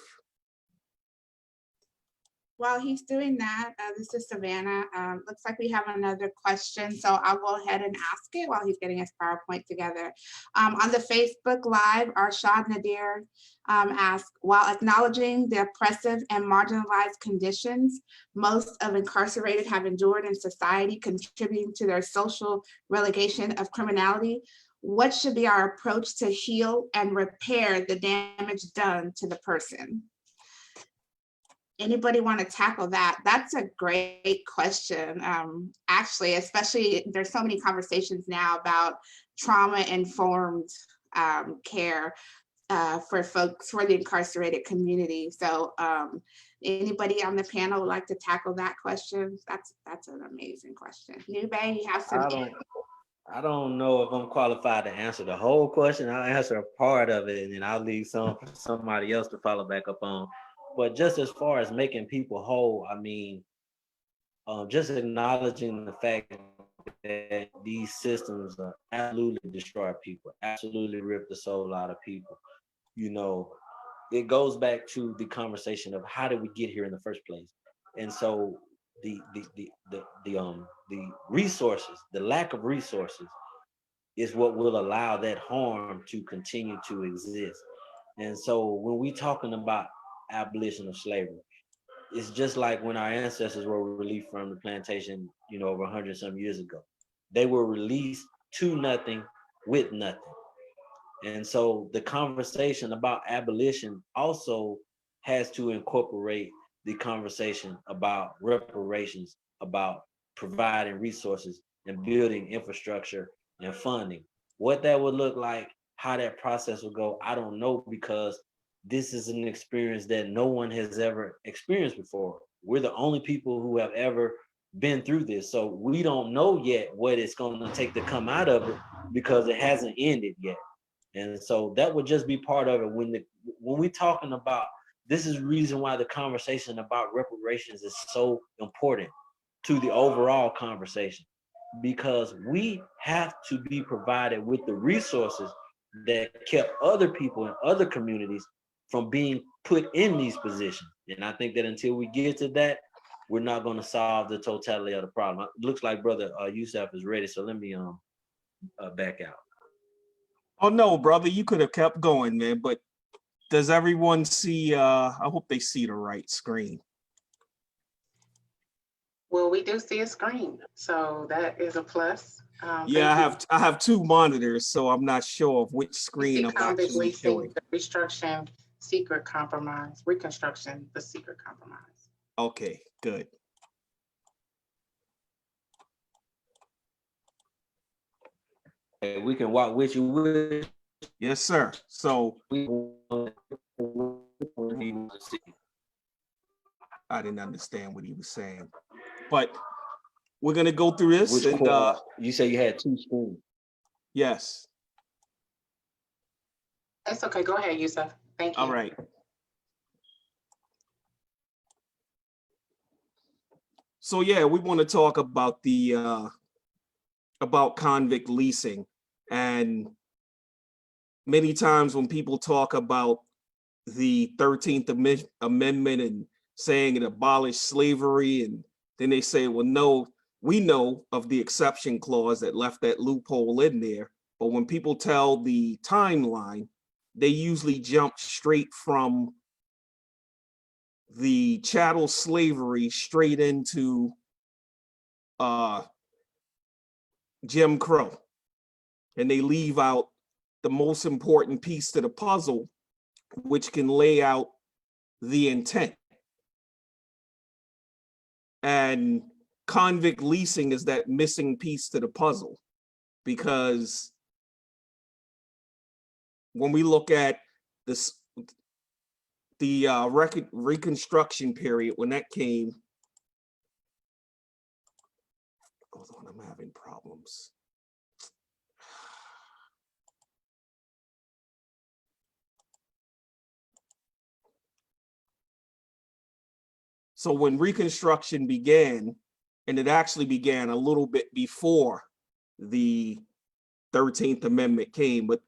While he's doing that, this is Savannah. Looks like we have another question, so I'll go ahead and ask it while he's getting his PowerPoint together. On the Facebook Live, Arshad Nadir asked, while acknowledging the oppressive and marginalized conditions most of incarcerated have endured in society, contributing to their social relegation of criminality, what should be our approach to heal and repair the damage done to the person? Anybody want to tackle that? That's a great question. Actually, especially there's so many conversations now about trauma-informed care for folks, for the incarcerated community. So anybody on the panel would like to tackle that question? That's an amazing question. Nube, you have some. I don't know if I'm qualified to answer the whole question. I'll answer a part of it, and then I'll leave some for somebody else to follow back up on. But just as far as making people whole, I mean, just acknowledging the fact that these systems absolutely destroy people, absolutely rip the soul out of people. You know, it goes back to the conversation of how did we get here in the first place? And so the resources, the lack of resources is what will allow that harm to continue to exist. And so when we talking about abolition of slavery, it's just like when our ancestors were released from the plantation, you know, over 100 some years ago. They were released to nothing with nothing. And so the conversation about abolition also has to incorporate the conversation about reparations, about providing resources and building infrastructure and funding. What that would look like, how that process would go, I don't know, because this is an experience that no one has ever experienced before. We're the only people who have ever been through this. So we don't know yet what it's going to take to come out of it because it hasn't ended yet. And so that would just be part of it. When we're talking about, this is the reason why the conversation about reparations is so important to the overall conversation, because we have to be provided with the resources that kept other people in other communities from being put in these positions. And I think that until we get to that, we're not going to solve the totality of the problem. It looks like Brother Yusuf is ready, so let me back out. Oh no, brother, you could have kept going, man. But does everyone see? I hope they see the right screen. Well, we do see a screen, so that is a plus. Yeah, I have two monitors, so I'm not sure of which We screen see I'm convict actually leasing, showing. the restructuring, secret compromise, reconstruction, the secret compromise. Okay, good. We can walk with you. Yes, sir. So I didn't understand what he was saying, but we're gonna go through this. Which And you say you had two screens. yes. It's okay. Go ahead, Yusuf. Thank you. All right. So yeah, we want to talk about the about convict leasing. And many times when people talk about the 13th Amendment and saying it abolished slavery, and then they say, well, no, we know of the exception clause that left that loophole in there. But when people tell the timeline, they usually jump straight from the chattel slavery straight into Jim Crow. And they leave out the most important piece to the puzzle, which can lay out the intent. And convict leasing is that missing piece to the puzzle, because when we look at this, the Reconstruction period, when that came, hold on, I'm having problems. So when Reconstruction began, and it actually began a little bit before the 13th Amendment came, but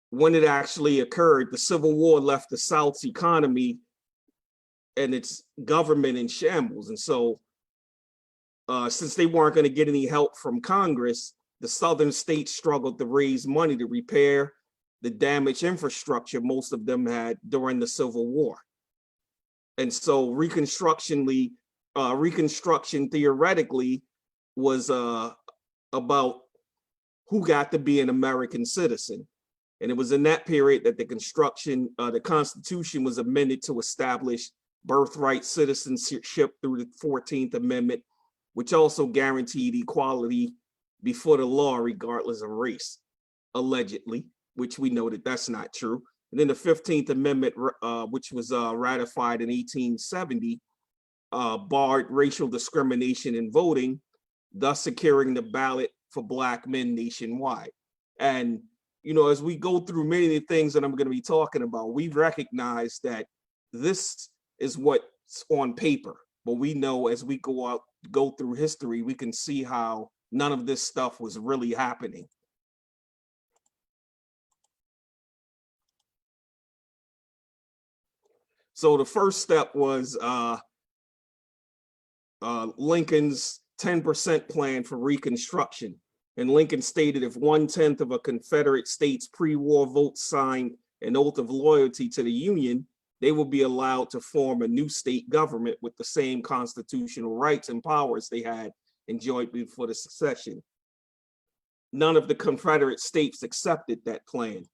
when it actually occurred, the Civil War left the South's economy and its government in shambles. And so since they weren't going to get any help from Congress, the Southern states struggled to raise money to repair the damaged infrastructure most of them had during the Civil War. And so Reconstruction theoretically was about who got to be an American citizen. And it was in that period that the Constitution was amended to establish birthright citizenship through the 14th Amendment, which also guaranteed equality before the law regardless of race, allegedly, which we know that that's not true. And then the 15th Amendment, which was ratified in 1870, barred racial discrimination in voting, thus securing the ballot for Black men nationwide. And, you know, as we go through many of the things that I'm going to be talking about, we recognize that this is what's on paper, but we know as we go through history, we can see how none of this stuff was really happening. So the first step was Lincoln's 10% plan for Reconstruction. And Lincoln stated if 1/10 of a Confederate state's pre-war votes signed an oath of loyalty to the Union, they will be allowed to form a new state government with the same constitutional rights and powers they had enjoyed before the secession. None of the Confederate states accepted that plan.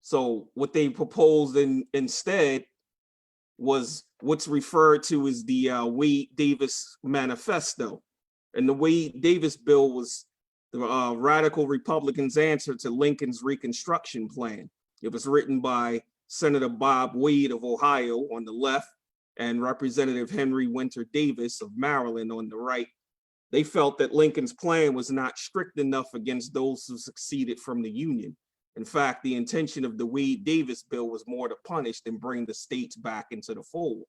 So what they proposed instead was what's referred to as the Wade-Davis Manifesto. And the Wade-Davis bill was the radical Republicans' answer to Lincoln's Reconstruction plan. It was written by Senator Bob Wade of Ohio on the left and Representative Henry Winter Davis of Maryland on the right. They felt that Lincoln's plan was not strict enough against those who seceded from the Union. In fact, the intention of the Wade-Davis bill was more to punish than bring the states back into the fold.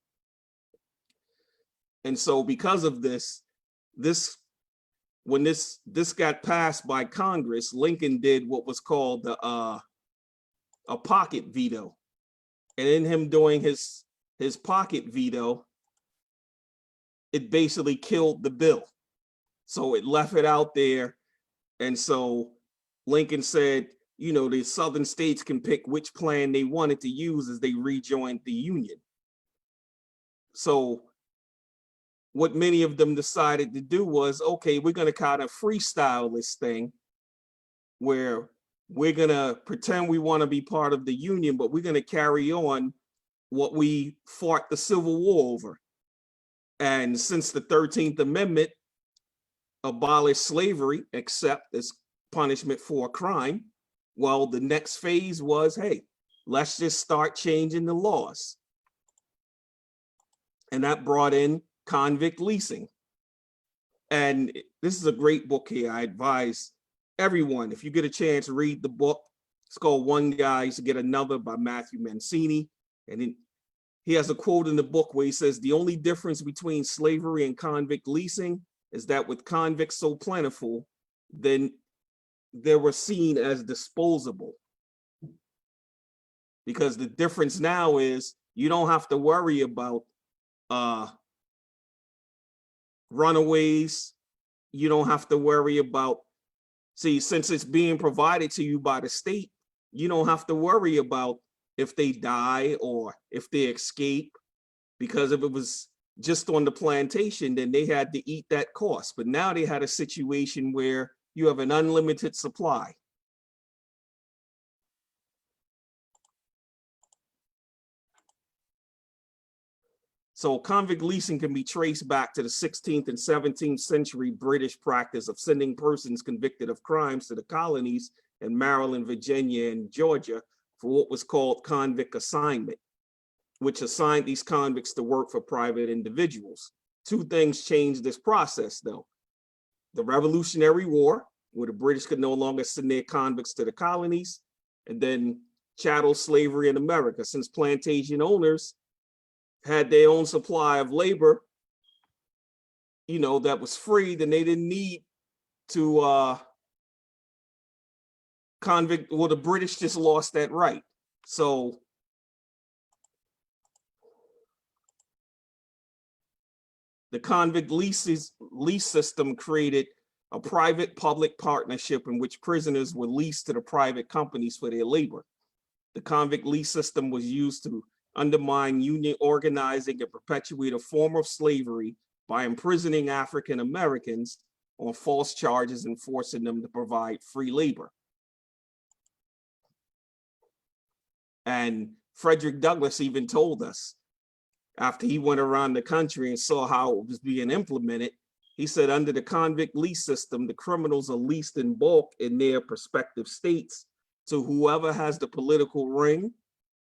And so because of this, when this got passed by Congress, Lincoln did what was called a pocket veto. And in him doing his pocket veto, it basically killed the bill. So it left it out there. And so Lincoln said, you know, the Southern states can pick which plan they wanted to use as they rejoined the Union. So what many of them decided to do was, okay, we're going to kind of freestyle this thing where we're going to pretend we want to be part of the Union, but we're going to carry on what we fought the Civil War over. And since the 13th Amendment abolished slavery, except as punishment for a crime, well, the next phase was, hey, let's just start changing the laws. And that brought in convict leasing. And this is a great book here. I advise everyone, if you get a chance, read the book. It's called One Guy's to Get Another by Matthew Mancini. And he has a quote in the book where he says, the only difference between slavery and convict leasing is that with convicts so plentiful, then they were seen as disposable. Because the difference now is you don't have to worry about runaways. You don't have to worry about, see, since it's being provided to you by the state, you don't have to worry about if they die or if they escape, because if it was just on the plantation, then they had to eat that cost. But now they had a situation where you have an unlimited supply. So convict leasing can be traced back to the 16th and 17th century British practice of sending persons convicted of crimes to the colonies in Maryland, Virginia, and Georgia for what was called convict assignment, which assigned these convicts to work for private individuals. Two things changed this process, though. The Revolutionary War, where the British could no longer send their convicts to the colonies, and then chattel slavery in America. Since plantation owners had their own supply of labor, you know, that was free, then they didn't need to convict, well, the British just lost that right. So the convict lease system created a private-public partnership in which prisoners were leased to the private companies for their labor. The convict lease system was used to undermine union organizing and perpetuate a form of slavery by imprisoning African Americans on false charges and forcing them to provide free labor. And Frederick Douglass even told us, after he went around the country and saw how it was being implemented, he said, under the convict lease system, the criminals are leased in bulk in their respective states to whoever has the political ring,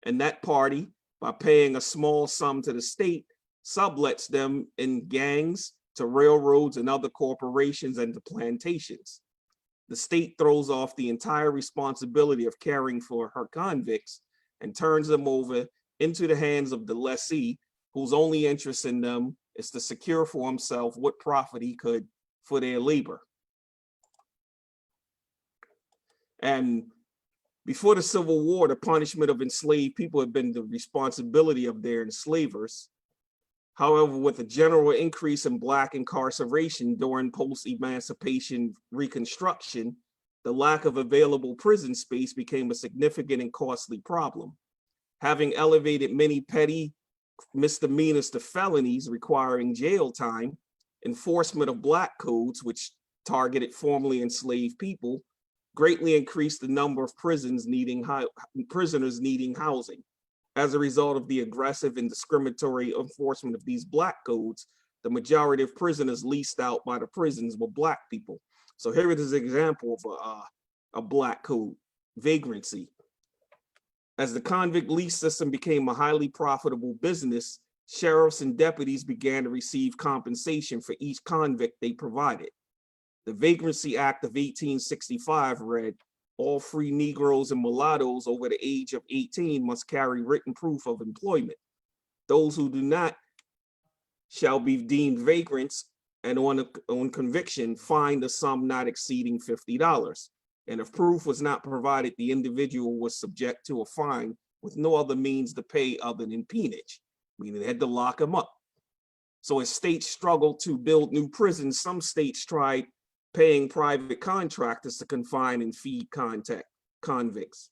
and that party, by paying a small sum to the state, sublets them in gangs to railroads and other corporations and to plantations. The state throws off the entire responsibility of caring for her convicts and turns them over into the hands of the lessee, whose only interest in them is to secure for himself what profit he could for their labor. And before the Civil War, the punishment of enslaved people had been the responsibility of their enslavers. However, with a general increase in Black incarceration during post-emancipation Reconstruction, the lack of available prison space became a significant and costly problem. Having elevated many petty misdemeanors to felonies requiring jail time, enforcement of Black codes, which targeted formerly enslaved people, greatly increased the number of prisoners needing housing. As a result of the aggressive and discriminatory enforcement of these Black codes, the majority of prisoners leased out by the prisons were Black people. So here it is an example of a Black code, vagrancy. As the convict lease system became a highly profitable business, sheriffs and deputies began to receive compensation for each convict they provided. The Vagrancy Act of 1865 read, all free Negroes and mulattoes over the age of 18 must carry written proof of employment. Those who do not shall be deemed vagrants and on conviction fined a sum not exceeding $50. And if proof was not provided, the individual was subject to a fine with no other means to pay other than peonage, meaning they had to lock them up. So as states struggled to build new prisons, some states tried paying private contractors to confine and feed convicts.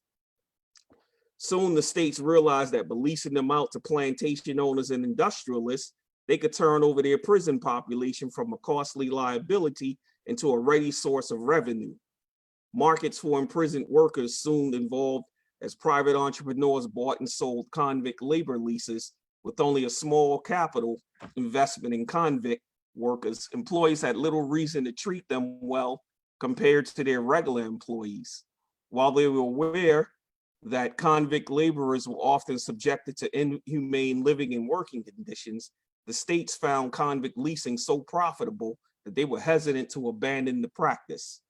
Soon the states realized that by leasing them out to plantation owners and industrialists, they could turn over their prison population from a costly liability into a ready source of revenue. Markets for imprisoned workers soon evolved as private entrepreneurs bought and sold convict labor leases with only a small capital investment in convict workers. Employees had little reason to treat them well compared to their regular employees. While they were aware that convict laborers were often subjected to inhumane living and working conditions, the states found convict leasing so profitable that they were hesitant to abandon the practice.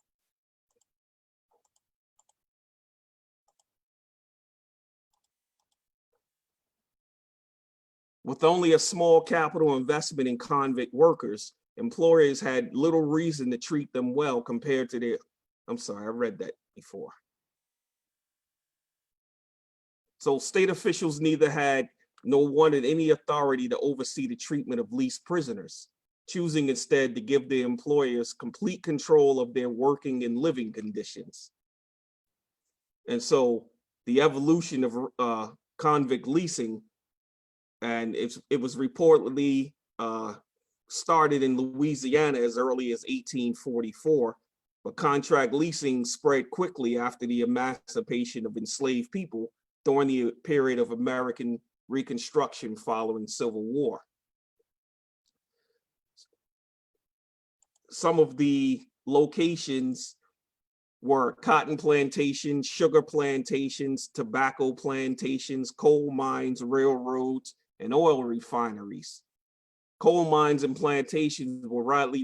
With only a small capital investment in convict workers, employers had little reason to treat them well compared to their, I'm sorry, I read that before. So state officials neither had nor wanted any authority to oversee the treatment of leased prisoners, choosing instead to give their employers complete control of their working and living conditions. And so the evolution of convict leasing, and it was reportedly started in Louisiana as early as 1844, but contract leasing spread quickly after the emancipation of enslaved people during the period of American Reconstruction following Civil War. Some of the locations were cotton plantations, sugar plantations, tobacco plantations, coal mines, railroads, and oil refineries. Coal mines and plantations were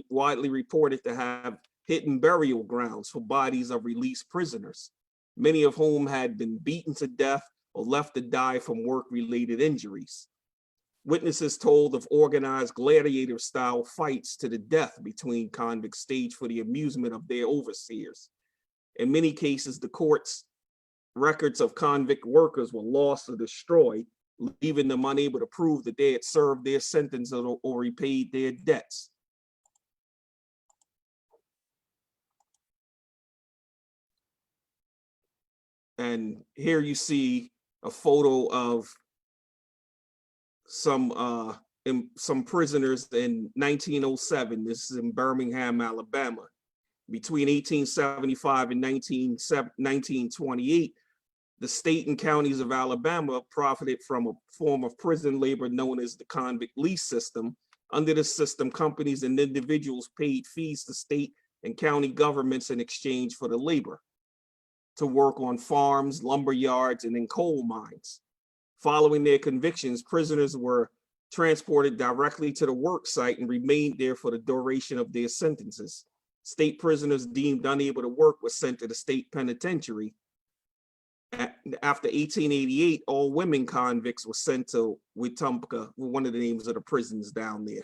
widely reported to have hidden burial grounds for bodies of released prisoners, many of whom had been beaten to death or left to die from work-related injuries. Witnesses told of organized gladiator-style fights to the death between convicts staged for the amusement of their overseers. In many cases, the court's records of convict workers were lost or destroyed, leaving them unable to prove that they had served their sentence or repaid their debts. And here you see a photo of some prisoners in 1907. This is in Birmingham, Alabama. Between 1875 and 1928, the state and counties of Alabama profited from a form of prison labor known as the convict lease system. Under this system, companies and individuals paid fees to state and county governments in exchange for the labor to work on farms, lumber yards, and in coal mines. Following their convictions, prisoners were transported directly to the work site and remained there for the duration of their sentences. State prisoners deemed unable to work were sent to the state penitentiary, After 1888, all women convicts were sent to Wetumpka, one of the names of the prisons down there.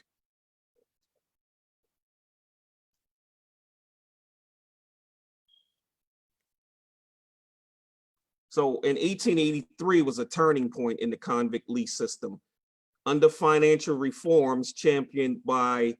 So in 1883 was a turning point in the convict lease system. Under financial reforms championed by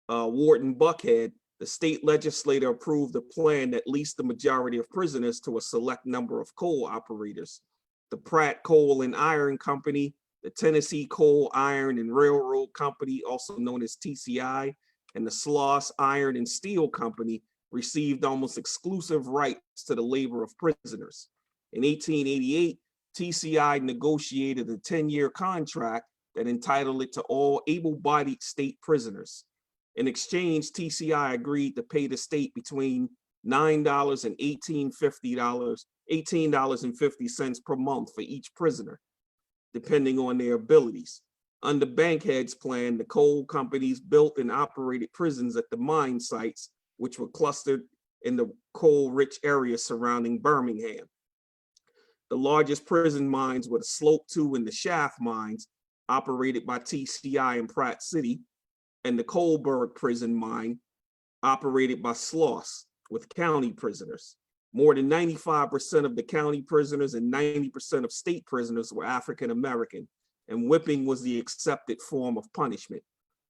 Wharton Buckhead, the state legislature approved a plan that leased the majority of prisoners to a select number of coal operators. The Pratt Coal and Iron Company, the Tennessee Coal, Iron and Railroad Company, also known as TCI, and the Sloss Iron and Steel Company received almost exclusive rights to the labor of prisoners. In 1888, TCI negotiated a 10-year contract that entitled it to all able-bodied state prisoners. In exchange, TCI agreed to pay the state between $9 and $18.50 per month for each prisoner, depending on their abilities. Under Bankhead's plan, the coal companies built and operated prisons at the mine sites, which were clustered in the coal-rich areas surrounding Birmingham. The largest prison mines were the Slope 2 and the Shaft mines, operated by TCI in Pratt City, and the Coalburg prison mine, operated by Sloss, with county prisoners. More than 95% of the county prisoners and 90% of state prisoners were African American, and whipping was the accepted form of punishment.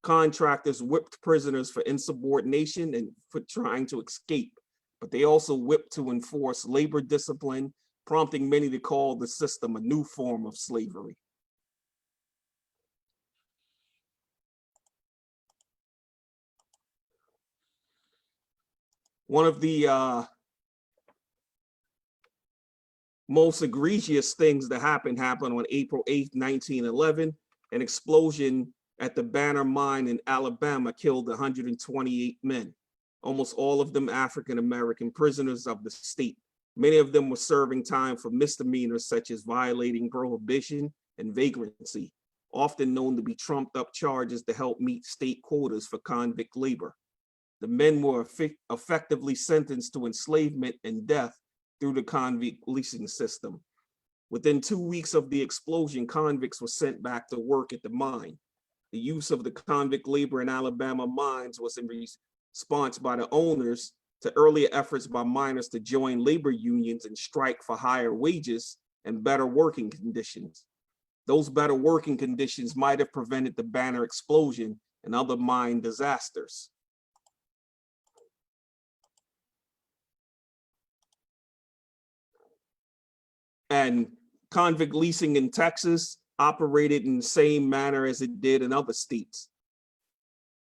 Contractors whipped prisoners for insubordination and for trying to escape, but they also whipped to enforce labor discipline, prompting many to call the system a new form of slavery. One of the most egregious things that happened on April 8th, 1911. An explosion at the Banner Mine in Alabama killed 128 men, almost all of them African-American prisoners of the state. Many of them were serving time for misdemeanors such as violating prohibition and vagrancy, often known to be trumped up charges to help meet state quotas for convict labor. The men were effectively sentenced to enslavement and death through the convict leasing system. Within 2 weeks of the explosion, convicts were sent back to work at the mine. The use of the convict labor in Alabama mines was in response by the owners to earlier efforts by miners to join labor unions and strike for higher wages and better working conditions. Those better working conditions might have prevented the Banner explosion and other mine disasters. And convict leasing in Texas operated in the same manner as it did in other states.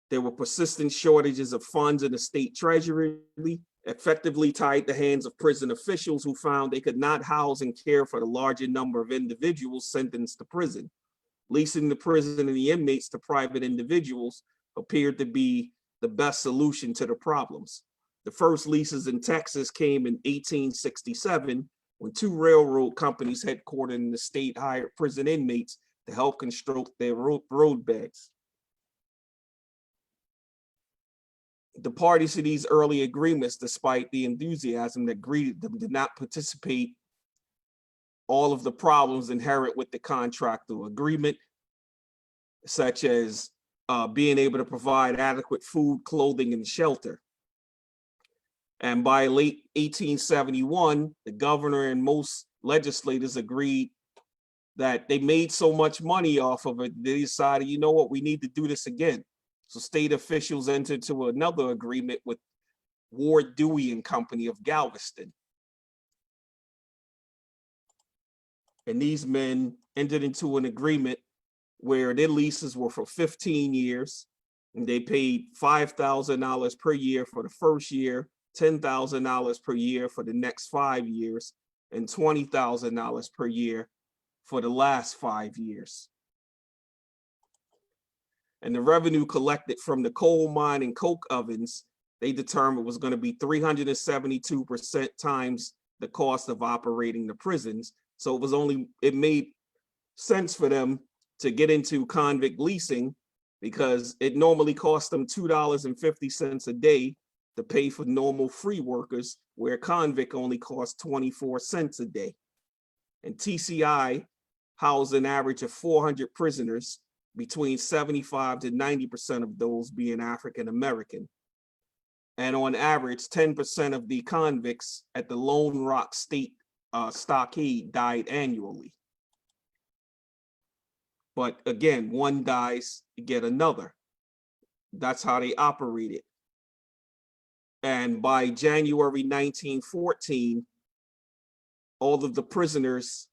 There were persistent shortages of funds in the state treasury, effectively tied the hands of prison officials who found they could not house and care for the larger number of individuals sentenced to prison. Leasing the prison and the inmates to private individuals appeared to be the best solution to the problems. The first leases in Texas came in 1867, when 2 railroad companies headquartered in the state hired prison inmates to help construct their road beds. The parties to these early agreements, despite the enthusiasm that greeted them, did not participate all of the problems inherent with the contractual agreement, such as being able to provide adequate food, clothing, and shelter. And by late 1871, the governor and most legislators agreed that they made so much money off of it, they decided, you know what, we need to do this again. So state officials entered into another agreement with Ward Dewey and Company of Galveston. And these men entered into an agreement where their leases were for 15 years, and they paid $5,000 per year for the first year, $10,000 per year for the next 5 years, and $20,000 per year for the last 5 years. And the revenue collected from the coal mine and coke ovens, they determined was going to be 372% times the cost of operating the prisons. So it made sense for them to get into convict leasing, because it normally cost them $2.50 a day to pay for normal free workers, where convict only costs 24 cents a day. And TCI housed an average of 400 prisoners, between 75 to 90% of those being African American. And on average, 10% of the convicts at the Lone Rock State Stockade died annually. But again, one dies, you get another. That's how they operated. And by January 1914, all of the prisoners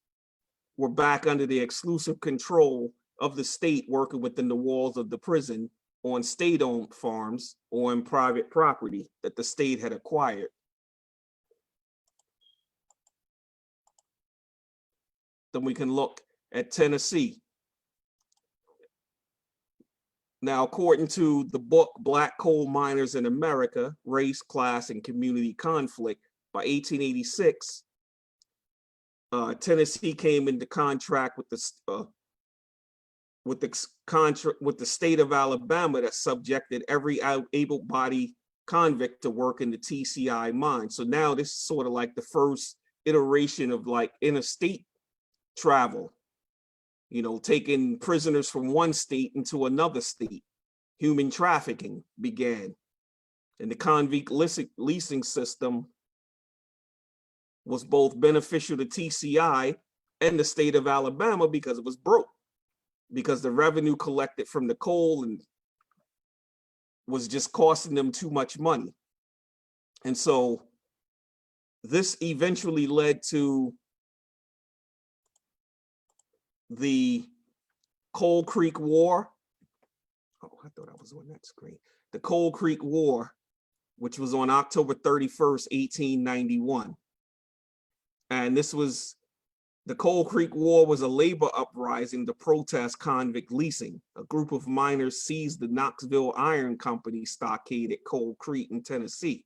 were back under the exclusive control of the state, working within the walls of the prison on state-owned farms or in private property that the state had acquired. Then we can look at Tennessee. Now, according to the book, Black Coal Miners in America, Race, Class, and Community Conflict, by 1886, Tennessee came into contract with the state of Alabama that subjected every able-bodied convict to work in the TCI mine. So now this is sort of like the first iteration of like interstate travel, you know, taking prisoners from one state into another state. Human trafficking began. And the convict leasing system was both beneficial to TCI and the state of Alabama because it was broke, because the revenue collected from the coal and was just costing them too much money. And so this eventually led to the Coal Creek War. Oh, I thought I was on that screen. The Coal Creek War, which was on October 31st, 1891. And this was, the Coal Creek War was a labor uprising to protest convict leasing. A group of miners seized the Knoxville Iron Company stockade at Coal Creek in Tennessee.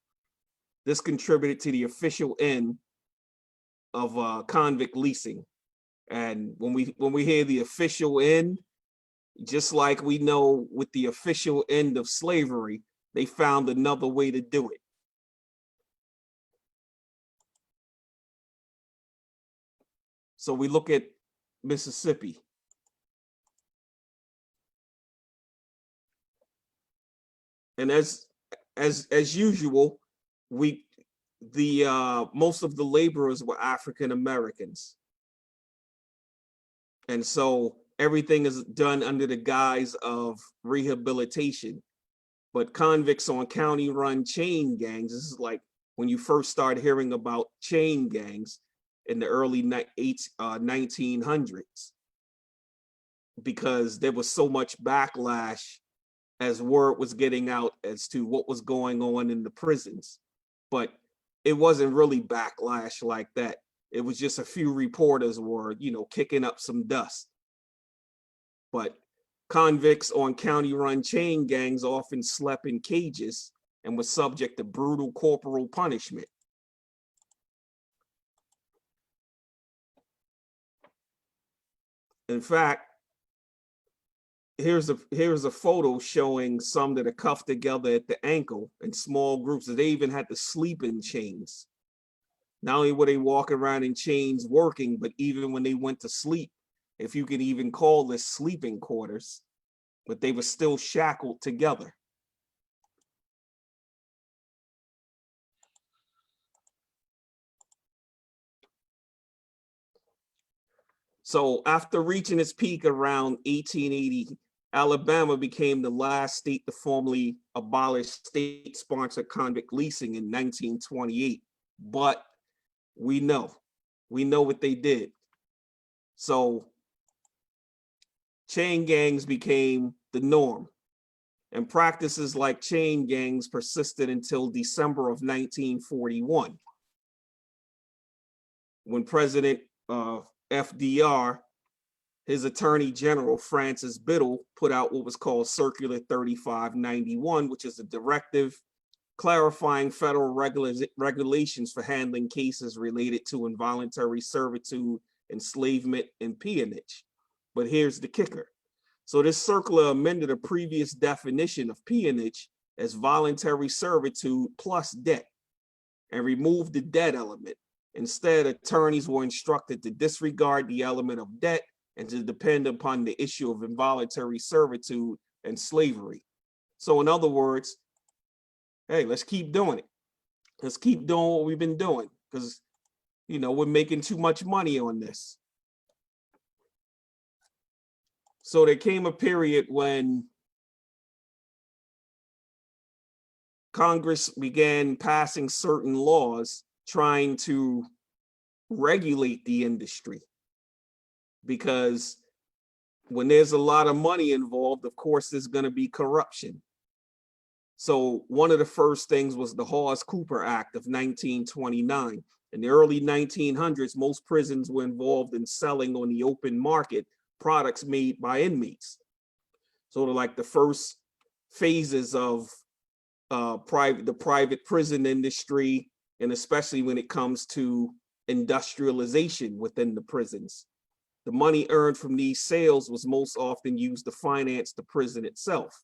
This contributed to the official end of convict leasing. And when we hear the official end, just like we know with the official end of slavery, they found another way to do it. So we look at Mississippi. And as usual, most of the laborers were African Americans. And so everything is done under the guise of rehabilitation. But convicts on county-run chain gangs, this is like when you first start hearing about chain gangs in the early 1900s, because there was so much backlash as word was getting out as to what was going on in the prisons. But it wasn't really backlash like that. It was just a few reporters were, you know, kicking up some dust. But convicts on county-run chain gangs often slept in cages and were subject to brutal corporal punishment. In fact, here's a photo showing some that are cuffed together at the ankle in small groups. They even had to sleep in chains. Not only were they walking around in chains working, but even when they went to sleep, if you could even call this sleeping quarters, but they were still shackled together. So after reaching its peak around 1880, Alabama became the last state to formally abolish state-sponsored convict leasing in 1928. But we know what they did. So chain gangs became the norm, and practices like chain gangs persisted until December of 1941, when President FDR, his Attorney General Francis Biddle, put out what was called Circular 3591, which is a directive clarifying federal regulations for handling cases related to involuntary servitude, enslavement, and peonage. But here's the kicker. So this circular amended a previous definition of peonage as voluntary servitude plus debt, and removed the debt element. Instead, attorneys were instructed to disregard the element of debt and to depend upon the issue of involuntary servitude and slavery. So in other words, hey, let's keep doing it. Let's keep doing what we've been doing because, you know, we're making too much money on this. So there came a period when Congress began passing certain laws trying to regulate the industry, because when there's a lot of money involved, of course, there's going to be corruption. So one of the first things was the Hawes-Cooper Act of 1929. In the early 1900s, most prisons were involved in selling on the open market products made by inmates. Sort of like the first phases of the private prison industry, and especially when it comes to industrialization within the prisons. The money earned from these sales was most often used to finance the prison itself.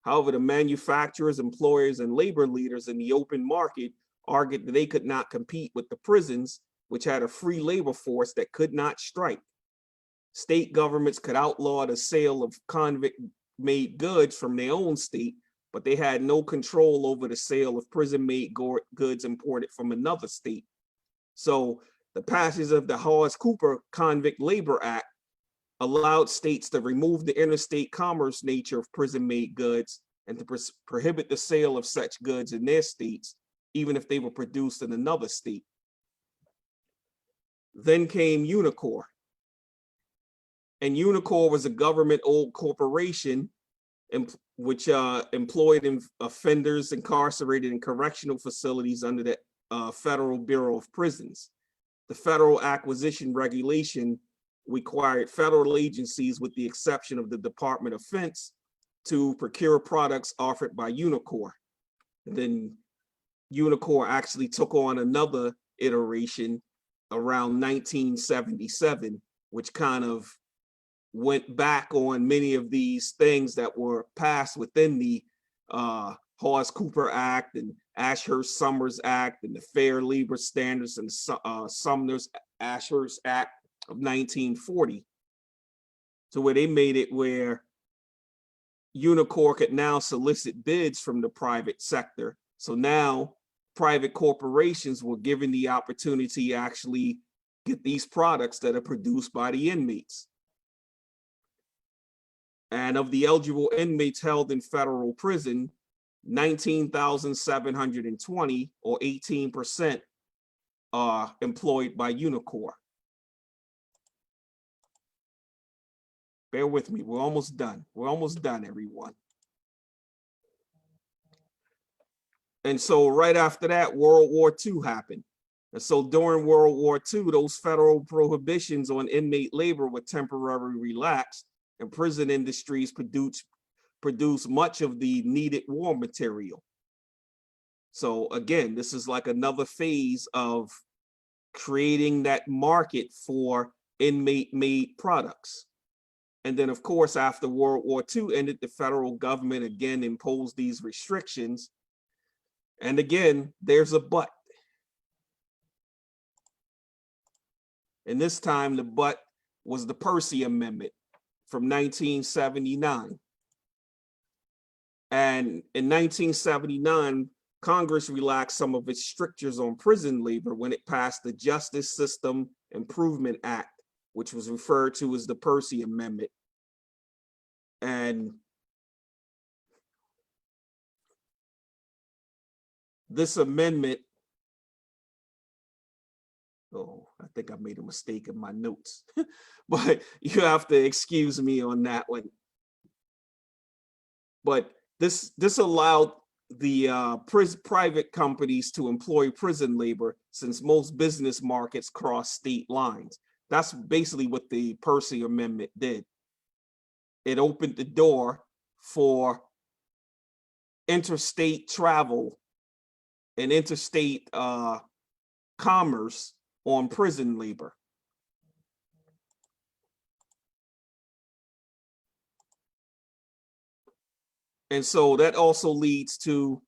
However, the manufacturers, employers, and labor leaders in the open market argued that they could not compete with the prisons, which had a free labor force that could not strike. State governments could outlaw the sale of convict-made goods from their own state, but they had no control over the sale of prison-made goods imported from another state. So the passage of the Hawes-Cooper Convict Labor Act allowed states to remove the interstate commerce nature of prison-made goods and to prohibit the sale of such goods in their states, even if they were produced in another state. Then came Unicor. And Unicor was a government-owned corporation which employed offenders incarcerated in correctional facilities under the Federal Bureau of Prisons. The federal acquisition regulation required federal agencies, with the exception of the Department of Defense, to procure products offered by Unicor. And then Unicor actually took on another iteration around 1977, which kind of went back on many of these things that were passed within the Hawes-Cooper Act and Ashurst-Summers Act and the Fair Labor Standards and Sumner's-Ashurst Act of 1940. So where they made it where Unicor could now solicit bids from the private sector. So now private corporations were given the opportunity to actually get these products that are produced by the inmates. And of the eligible inmates held in federal prison, 19,720 or 18% are employed by Unicor. Bear with me, we're almost done. We're almost done, everyone. And so right after that, World War II happened. And so during World War II, those federal prohibitions on inmate labor were temporarily relaxed, and prison industries produce much of the needed war material. So again, this is like another phase of creating that market for inmate-made products. And then of course, after World War II ended, the federal government again imposed these restrictions. And again, there's a but. And this time the but was the Percy Amendment from 1979. And in 1979, Congress relaxed some of its strictures on prison labor when it passed the Justice System Improvement Act, which was referred to as the Percy Amendment. And this amendment, oh, I think I made a mistake in my notes, but you have to excuse me on that one. But this allowed the private companies to employ prison labor, since most business markets cross state lines. That's basically what the Percy Amendment did. It opened the door for interstate travel and interstate commerce on prison labor. And so that also leads to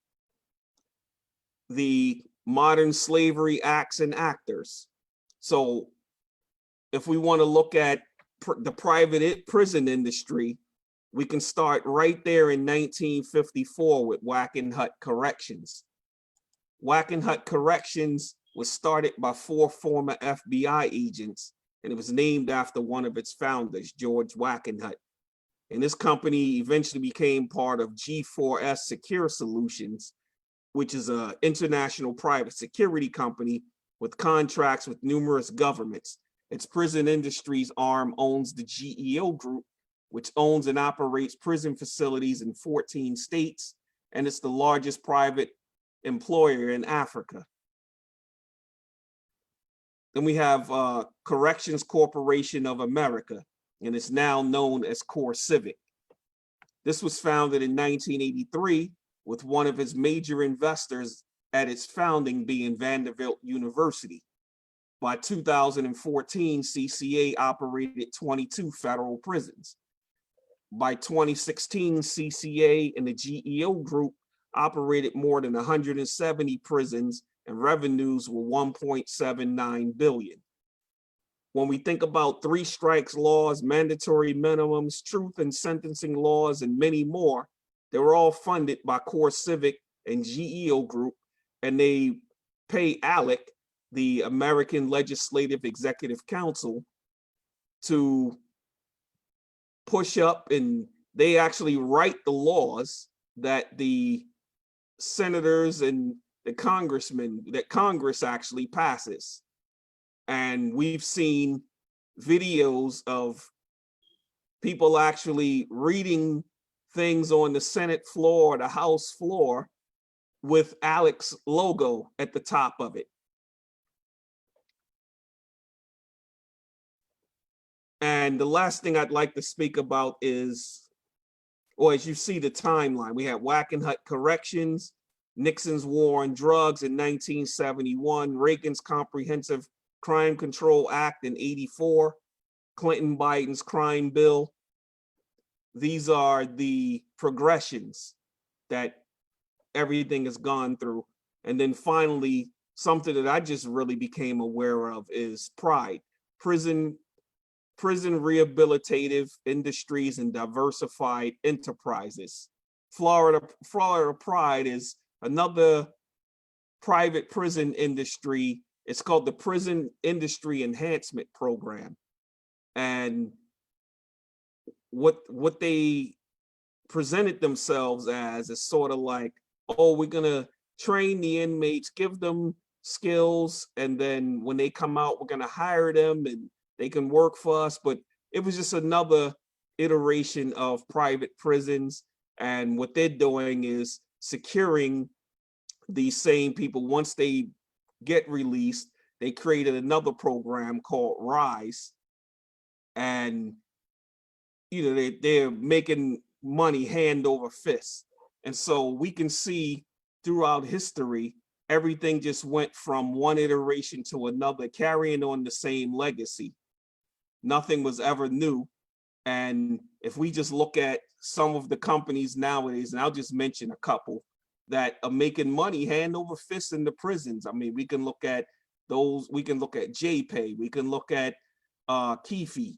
the modern slavery acts and actors. So if we want to look at the private prison industry, we can start right there in 1954 with Wackenhut Corrections. Wackenhut Corrections was started by 4 former FBI agents, and it was named after one of its founders, George Wackenhut. And this company eventually became part of G4S Secure Solutions, which is an international private security company with contracts with numerous governments. Its prison industries arm owns the GEO Group, which owns and operates prison facilities in 14 states, and it's the largest private employer in Africa. Then we have Corrections Corporation of America, and it's now known as CoreCivic. This was founded in 1983 with one of its major investors at its founding being Vanderbilt University. By 2014, CCA operated 22 federal prisons. By 2016, CCA and the GEO Group operated more than 170 prisons, and revenues were 1.79 billion. When we think about 3 strikes laws, mandatory minimums, truth and sentencing laws, and many more, they were all funded by CoreCivic and GEO Group, and they pay ALEC, the American Legislative Executive Council, to push up, and they actually write the laws that the senators and the congressmen, that Congress actually passes. And we've seen videos of people actually reading things on the Senate floor, the House floor, with ALEC's logo at the top of it. And the last thing I'd like to speak about is, or as you see the timeline, we had Wackenhut Corrections, Nixon's war on drugs in 1971, Reagan's Comprehensive Crime Control Act in 84, Clinton Biden's crime bill. These are the progressions that everything has gone through. And then finally, something that I just really became aware of is PRIDE, prison rehabilitative industries and diversified enterprises. Florida PRIDE is another private prison industry. It's called the Prison Industry Enhancement Program. And what they presented themselves as is sort of like, oh, we're gonna train the inmates, give them skills, and then when they come out, we're gonna hire them and they can work for us. But it was just another iteration of private prisons. And what they're doing is securing these same people. Once they get released, they created another program called RISE. And they're making money hand over fist. And so we can see throughout history, everything just went from one iteration to another, carrying on the same legacy. Nothing was ever new. And if we just look at some of the companies nowadays, and I'll just mention a couple that are making money hand over fist in the prisons. I mean, we can look at those, we can look at JPay, we can look at Keefe,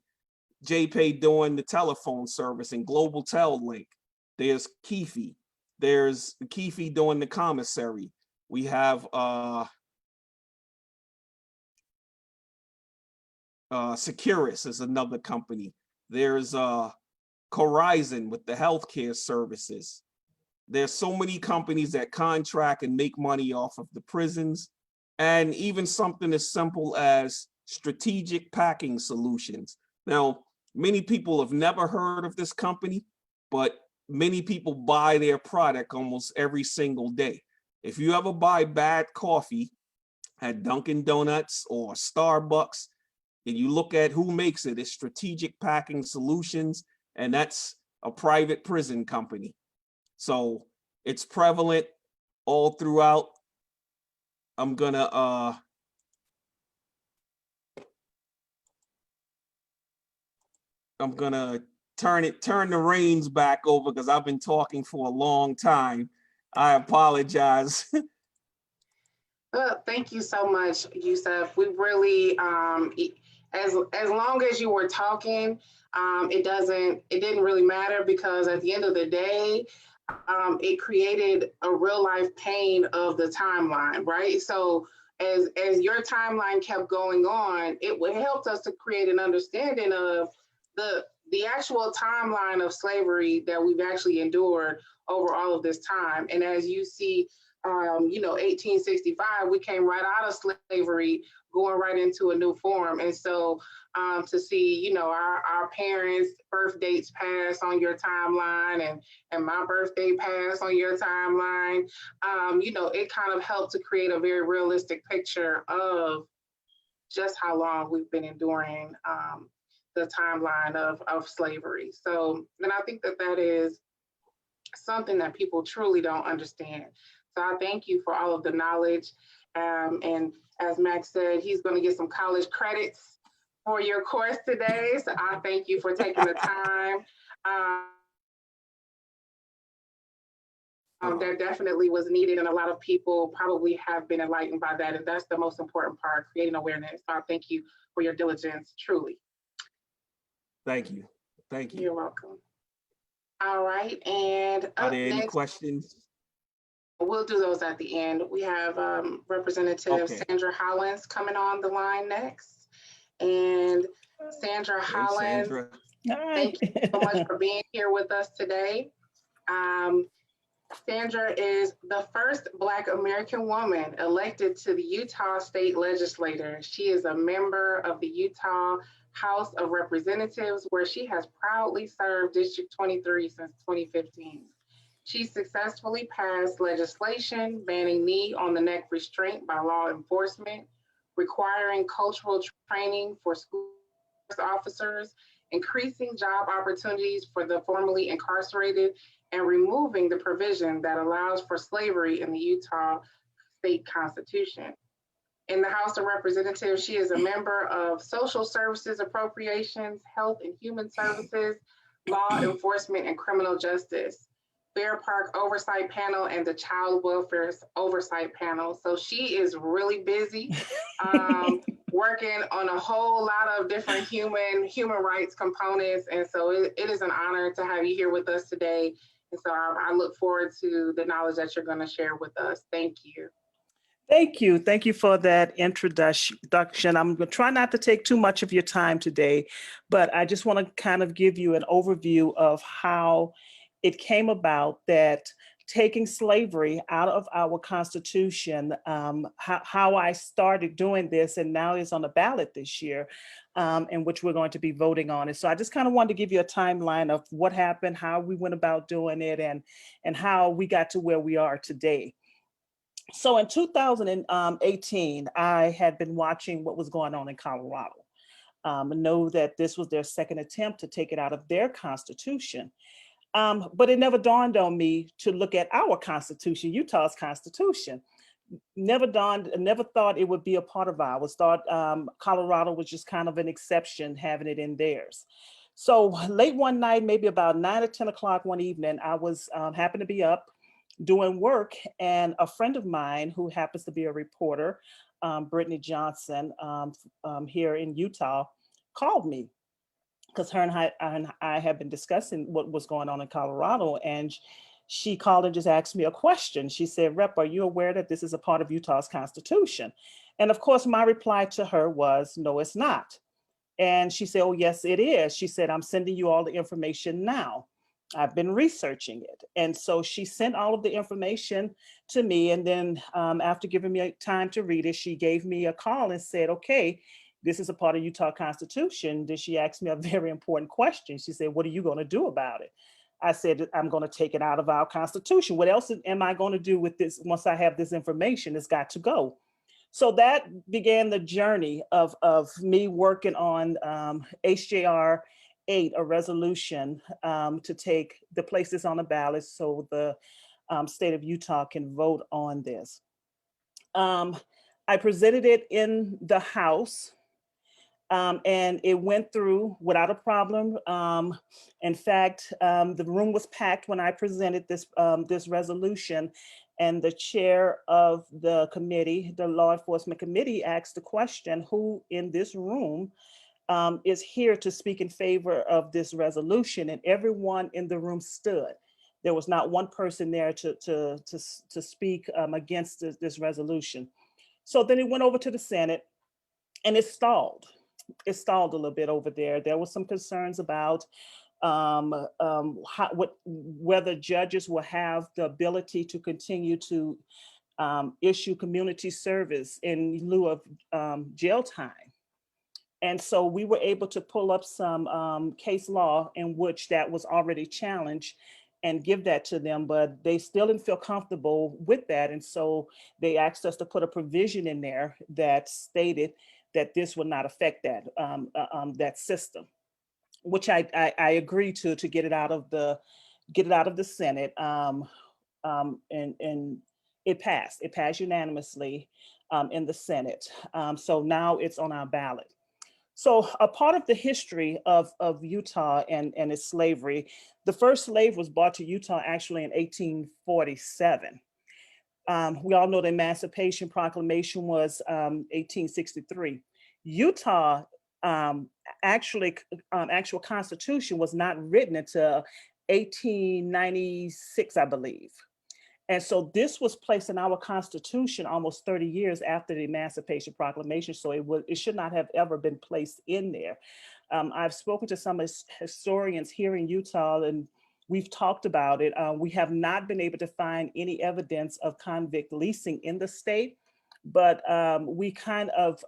JPay doing the telephone service, and Global Tel Link. There's Keefe. There's Keefe doing the commissary. We have Securus is another company. There's Corizon with the healthcare services. There's so many companies that contract and make money off of the prisons, and even something as simple as strategic packing solutions. Now, many people have never heard of this company, but many people buy their product almost every single day. If you ever buy bad coffee at Dunkin' Donuts or Starbucks, and you look at who makes it, it's Strategic Packing Solutions, and that's a private prison company. So it's prevalent all throughout. I'm gonna turn the reins back over because I've been talking for a long time. I apologize. Thank you so much, Yusuf. We really, as long as you were talking, it didn't really matter, because at the end of the day, it created a real life pain of the timeline, right? So as your timeline kept going on, it helped us to create an understanding of the actual timeline of slavery that we've actually endured over all of this time. And as you see, 1865, we came right out of slavery, going right into a new form. And so to see, our parents' birth dates pass on your timeline, and my birthday pass on your timeline, it kind of helped to create a very realistic picture of just how long we've been enduring the timeline of slavery. So, and I think that is something that people truly don't understand. So I thank you for all of the knowledge. And as Max said, he's going to get some college credits for your course today. So I thank you for taking the time. That definitely was needed, and a lot of people probably have been enlightened by that. And that's the most important part, creating awareness. So I thank you for your diligence, truly. Thank you. Thank you. You're welcome. All right, and Are up there any next, questions? we'll do those at the end. We have Representative Okay. Sandra Hollins coming on the line next. And Sandra Hey, Hollins, Sandra. thank you so much for being here with us today. Sandra is the first Black American woman elected to the Utah State Legislature. She is a member of the Utah House of Representatives, where she has proudly served District 23 since 2015. She successfully passed legislation banning knee on the neck restraint by law enforcement, requiring cultural training for school officers, increasing job opportunities for the formerly incarcerated, and removing the provision that allows for slavery in the Utah State Constitution. In the House of Representatives, she is a member of Social Services Appropriations, Health and Human Services, Law Enforcement and Criminal Justice, Fair Park Oversight Panel, and the Child Welfare Oversight Panel. So she is really busy working on a whole lot of different human rights components. And so it is an honor to have you here with us today. And so I look forward to the knowledge that you're going to share with us. Thank you. Thank you. Thank you for that introduction. I'm going to try not to take too much of your time today, but I just want to kind of give you an overview of how it came about that taking slavery out of our Constitution, how I started doing this, and now it's on the ballot this year, in which we're going to be voting on it. So I just kind of wanted to give you a timeline of what happened, how we went about doing it, and how we got to where we are today. So in 2018, I had been watching what was going on in Colorado. Know that this was their second attempt to take it out of their Constitution. But it never dawned on me to look at our Constitution, Utah's Constitution. Never thought it would be a part of ours. Thought Colorado was just kind of an exception, having it in theirs. So late one night, maybe about 9 or 10 o'clock one evening, I was happened to be up doing work, and a friend of mine who happens to be a reporter, Brittany Johnson, here in Utah, called me, because her and I had been discussing what was going on in Colorado, and she called and just asked me a question. She said, "Rep, are you aware that this is a part of Utah's Constitution?" And of course, my reply to her was, "No, it's not." And she said, "Oh, yes, it is." She said, "I'm sending you all the information now. I've been researching it." And so she sent all of the information to me. And then after giving me time to read it, she gave me a call and said, "Okay, this is a part of Utah Constitution." Then she asked me a very important question. She said, "What are you going to do about it?" I said, "I'm going to take it out of our Constitution. What else am I going to do with this? Once I have this information, it's got to go." So that began the journey of me working on HJR 8, a resolution to place this on the ballot so the state of Utah can vote on this. I presented it in the House, and it went through without a problem. In fact, the room was packed when I presented this resolution, And the chair of the committee, the law enforcement committee, asked the question, who in this room is here to speak in favor of this resolution? And everyone in the room stood. There was not one person there to speak against this resolution. So then it went over to the Senate, and it stalled. It stalled a little bit over there. There was some concerns about whether judges will have the ability to continue to issue community service in lieu of jail time. And so we were able to pull up some case law in which that was already challenged and give that to them, but they still didn't feel comfortable with that. And so they asked us to put a provision in there that stated that this would not affect that system, which I agree to get it out of the Senate, and it passed. It passed unanimously in the Senate. So now it's on our ballot. So a part of the history of Utah and its slavery, the first slave was brought to Utah actually in 1847. We all know the Emancipation Proclamation was 1863. Utah actual constitution was not written until 1896, I believe. And so this was placed in our constitution almost 30 years after the Emancipation Proclamation. So it should not have ever been placed in there. I've spoken to some historians here in Utah, and we've talked about it. We have not been able to find any evidence of convict leasing in the state, but we kind of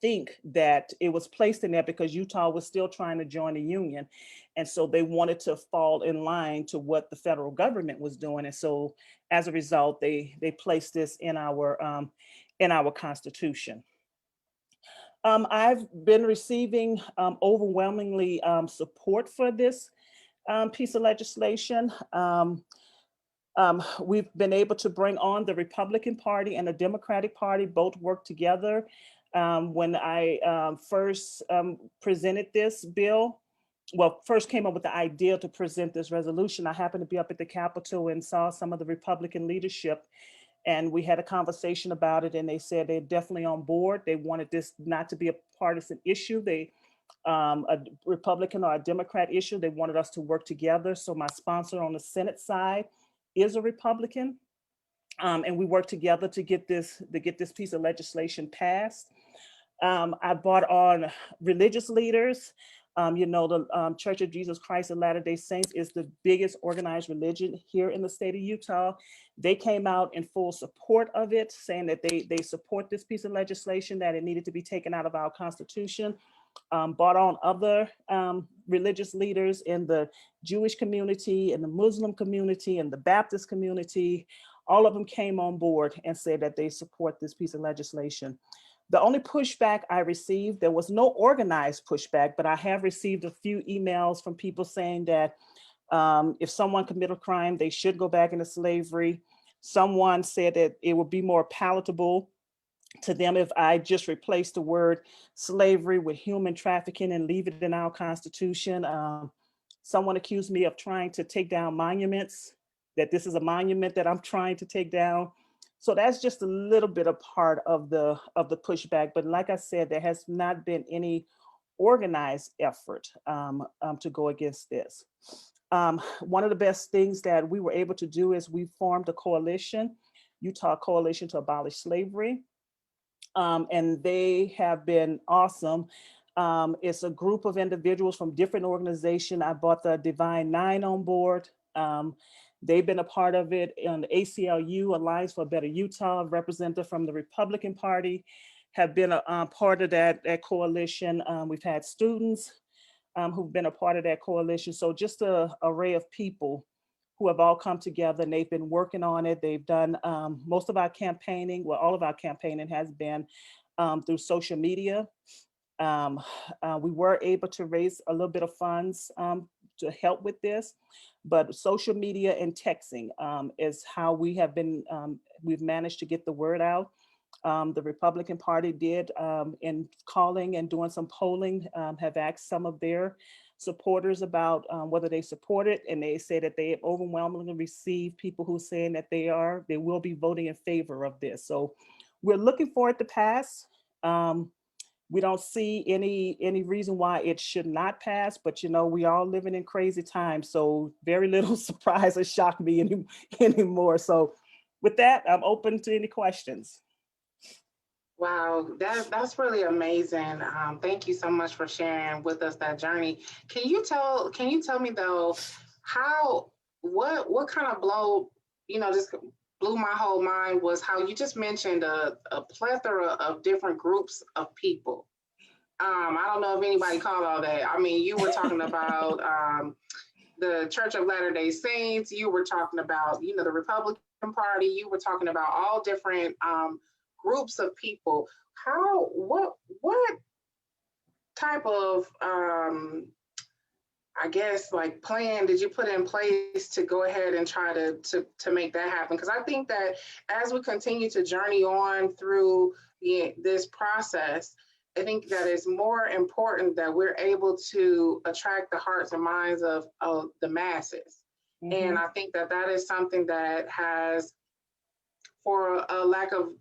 think that it was placed in there because Utah was still trying to join the union. And so they wanted to fall in line to what the federal government was doing. And so as a result, they placed this in our constitution. I've been receiving overwhelmingly support for this piece of legislation. We've been able to bring on the Republican Party and the Democratic Party, both work together. When I first presented this bill, first came up with the idea to present this resolution, I happened to be up at the Capitol and saw some of the Republican leadership, and we had a conversation about it, and they said they're definitely on board. They wanted this not to be a partisan issue. A Republican or a Democrat issue. They wanted us to work together. So my sponsor on the Senate side is a Republican, and we worked together to get this piece of legislation passed. I brought on religious leaders. The Church of Jesus Christ of Latter-day Saints is the biggest organized religion here in the state of Utah. They came out in full support of it, saying that they support this piece of legislation, that it needed to be taken out of our constitution. Brought on other religious leaders in the Jewish community, in the Muslim community, and the Baptist community. All of them came on board and said that they support this piece of legislation. The only pushback I received, there was no organized pushback, but I have received a few emails from people saying that if someone committed a crime, they should go back into slavery. Someone said that it would be more palatable to them if I just replace the word slavery with human trafficking and leave it in our constitution. Someone accused me of trying to take down monuments, that this is a monument that I'm trying to take down. So that's just a little bit of part of the pushback. But like I said, there has not been any organized effort to go against this. One of the best things that we were able to do is we formed a coalition, Utah Coalition to Abolish Slavery. And they have been awesome. It's a group of individuals from different organizations. I brought the Divine Nine on board. They've been a part of it. And the ACLU, Alliance for a Better Utah, a representative from the Republican Party, have been a part of that coalition. We've had students who've been a part of that coalition. So just an array of people who have all come together, and they've been working on it. They've done most of our campaigning, well, all of our campaigning has been through social media. We were able to raise a little bit of funds to help with this, but social media and texting is how we have been, we've managed to get the word out. The Republican Party did in calling and doing some polling, have asked some of their supporters about whether they support it, and they say that they have overwhelmingly received people who are saying that they will be voting in favor of this. So we're looking for it to pass. We don't see any reason why it should not pass, but we are living in crazy times, so very little surprise or shock me anymore. So with that, I'm open to any questions. Wow, that's really amazing. Thank you so much for sharing with us that journey. Can you tell me though, what kind of just blew my whole mind was how you just mentioned a plethora of different groups of people. I don't know if anybody caught all that. I mean, you were talking about the Church of Latter-day Saints, you were talking about, the Republican Party, you were talking about all different groups of people. What type of I guess like plan did you put in place to go ahead and try to make that happen? Because I think that as we continue to journey on through this process, I think that it's more important that we're able to attract the hearts and minds of the masses. Mm-hmm. And I think that is something that has, for a lack of,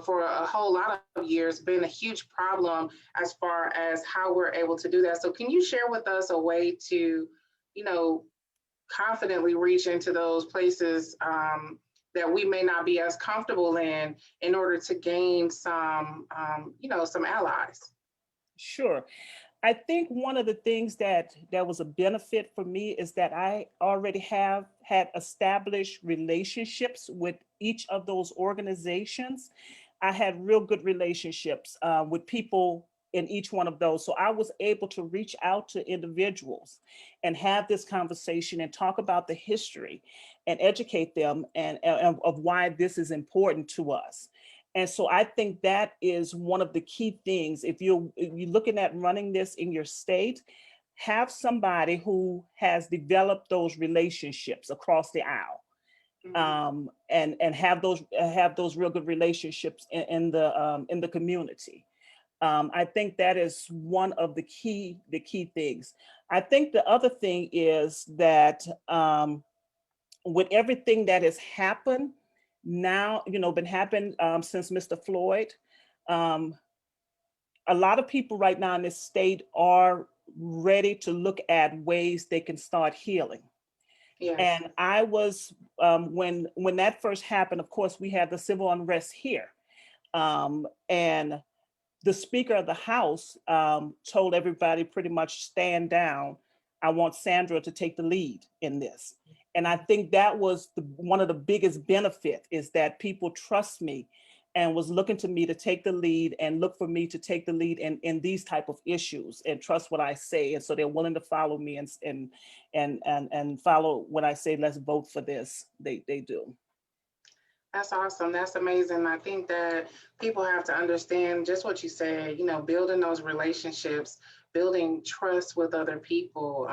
for a whole lot of years, been a huge problem as far as how we're able to do that. So can you share with us a way to, confidently reach into those places that we may not be as comfortable in order to gain some, some allies? Sure. I think one of the things that was a benefit for me is that I already have had established relationships with each of those organizations. I had real good relationships with people in each one of those. So I was able to reach out to individuals and have this conversation and talk about the history and educate them and of why this is important to us. And so I think that is one of the key things. If you're looking at running this in your state, have somebody who has developed those relationships across the aisle, and have those real good relationships in the community. I think that is one of the key things. I think the other thing is that with everything that has happened now, been happening since Mr. Floyd, a lot of people right now in this state are ready to look at ways they can start healing. Yes. And I was, when that first happened, of course, we had the civil unrest here. And the Speaker of the House told everybody pretty much stand down. I want Sandra to take the lead in this. And I think that was one of the biggest benefits, is that people trust me and was looking to me to take the lead and look for me to take the lead in these type of issues and trust what I say. And so they're willing to follow me and follow when I say, let's vote for this, they do. That's awesome. That's amazing. I think that people have to understand just what you said, building those relationships, building trust with other people,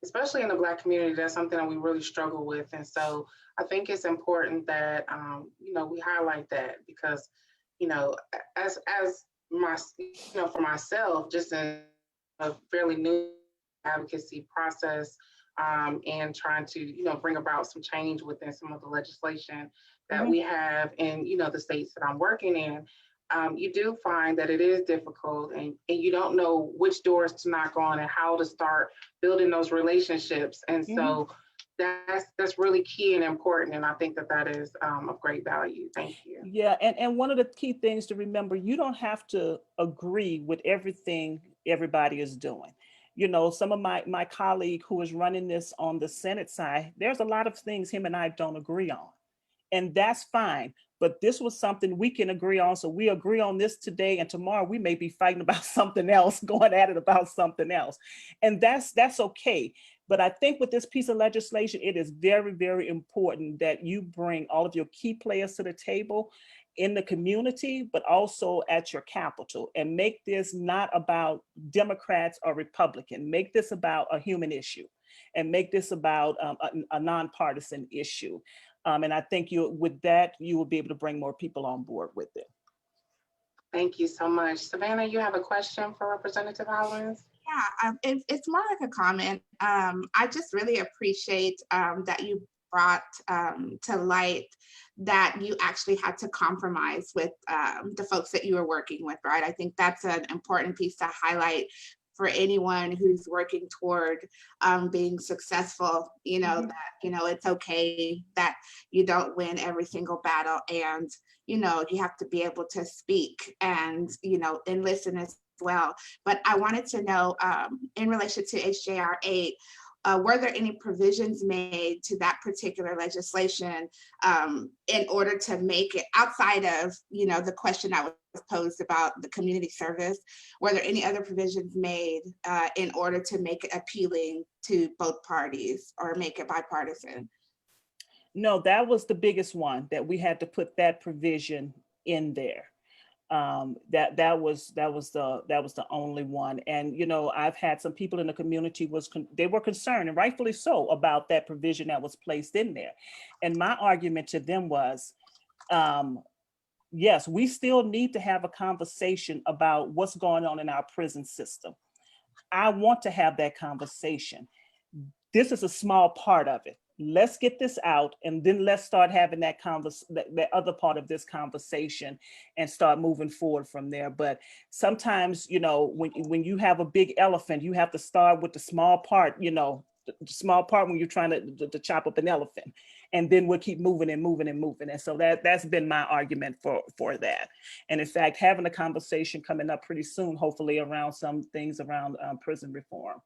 especially in the Black community. That's something that we really struggle with. And so I think it's important that, we highlight that, because, as for myself, just in a fairly new advocacy process, and trying to, bring about some change within some of the legislation that we have in, the states that I'm working in, you do find that it is difficult, and you don't know which doors to knock on and how to start building those relationships. And so that's really key and important. And I think that is of great value. Thank you. Yeah. And one of the key things to remember, you don't have to agree with everything everybody is doing. Some of my colleague who is running this on the Senate side, there's a lot of things him and I don't agree on. And that's fine. But this was something we can agree on. So we agree on this today, and tomorrow we may be fighting about something else, going at it about something else. And that's okay. But I think with this piece of legislation, it is very, very important that you bring all of your key players to the table in the community, but also at your capital, and make this not about Democrats or Republican. Make this about a human issue, and make this about a nonpartisan issue. And I think with that, you will be able to bring more people on board with it. Thank you so much. Savannah, you have a question for Representative Hollins? Yeah, it's more like a comment. I just really appreciate that you brought to light that you actually had to compromise with the folks that you were working with, right? I think that's an important piece to highlight for anyone who's working toward being successful, that, it's okay that you don't win every single battle, and, you have to be able to speak and, and listen as well. But I wanted to know, in relation to HJR 8, were there any provisions made to that particular legislation in order to make it, outside of, the question that was posed about the community service, were there any other provisions made in order to make it appealing to both parties or make it bipartisan? No, that was the biggest one, that we had to put that provision in there. That was the only one. And I've had some people in the community they were concerned, and rightfully so, about that provision that was placed in there. And my argument to them was, yes, we still need to have a conversation about what's going on in our prison system. I want to have that conversation. This is a small part of it. Let's get this out, and then let's start having that other part of this conversation and start moving forward from there. But sometimes, when you have a big elephant, you have to start with the small part, the small part when you're trying to chop up an elephant, and then we'll keep moving and moving and moving. And so that's been my argument for that. And in fact, having a conversation coming up pretty soon, hopefully around some things around prison reform.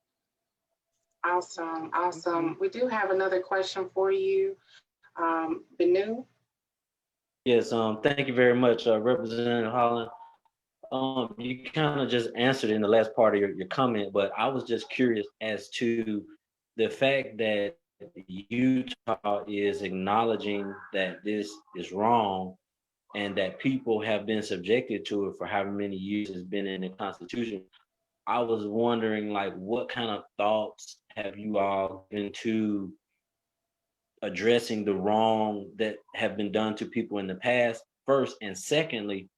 Awesome, awesome. We do have another question for you, Benu. Yes, thank you very much, Representative Holland. You kind of just answered in the last part of your comment, but I was just curious as to the fact that Utah is acknowledging that this is wrong and that people have been subjected to it for however many years it's been in the Constitution. I was wondering, what kind of thoughts have you all given to addressing the wrong that have been done to people in the past, first, and secondly,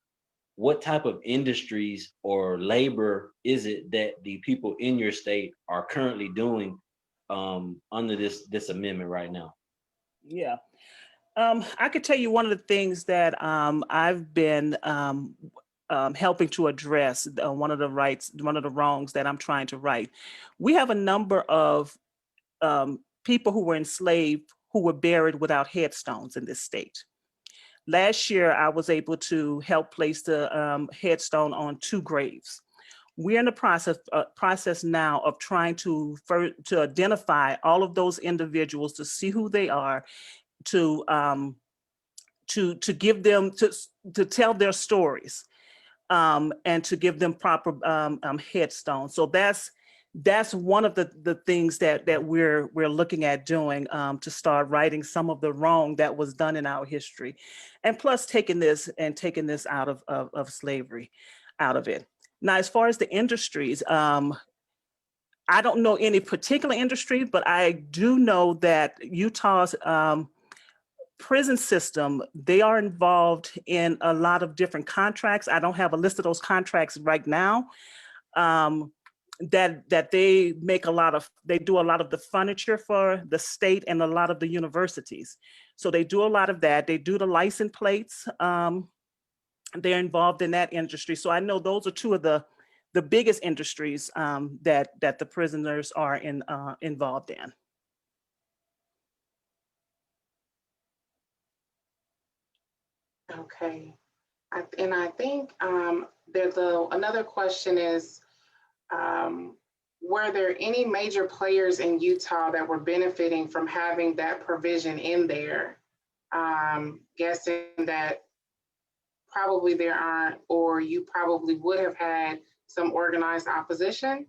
what type of industries or labor is it that the people in your state are currently doing under this amendment right now? Yeah. I could tell you one of the things that I've been helping to address, one of the wrongs that I'm trying to right. We have a number of people who were enslaved who were buried without headstones in this state. Last year, I was able to help place the headstone on 2 graves. We're in the process now of trying to identify all of those individuals, to see who they are, to give them to tell their stories, and to give them proper headstones. So that's one of the things that we're looking at doing, to start righting some of the wrong that was done in our history, and plus taking this out of slavery, out of it. Now, as far as the industries, I don't know any particular industry, but I do know that Utah's prison system, they are involved in a lot of different contracts. I don't have a list of those contracts right now. That they do a lot of the furniture for the state and a lot of the universities. So they do a lot of that. They do the license plates. They're involved in that industry. So I know those are 2 of the biggest industries that the prisoners are involved in. Okay, and I think there's another question is, were there any major players in Utah that were benefiting from having that provision in there? Guessing that probably there aren't, or you probably would have had some organized opposition,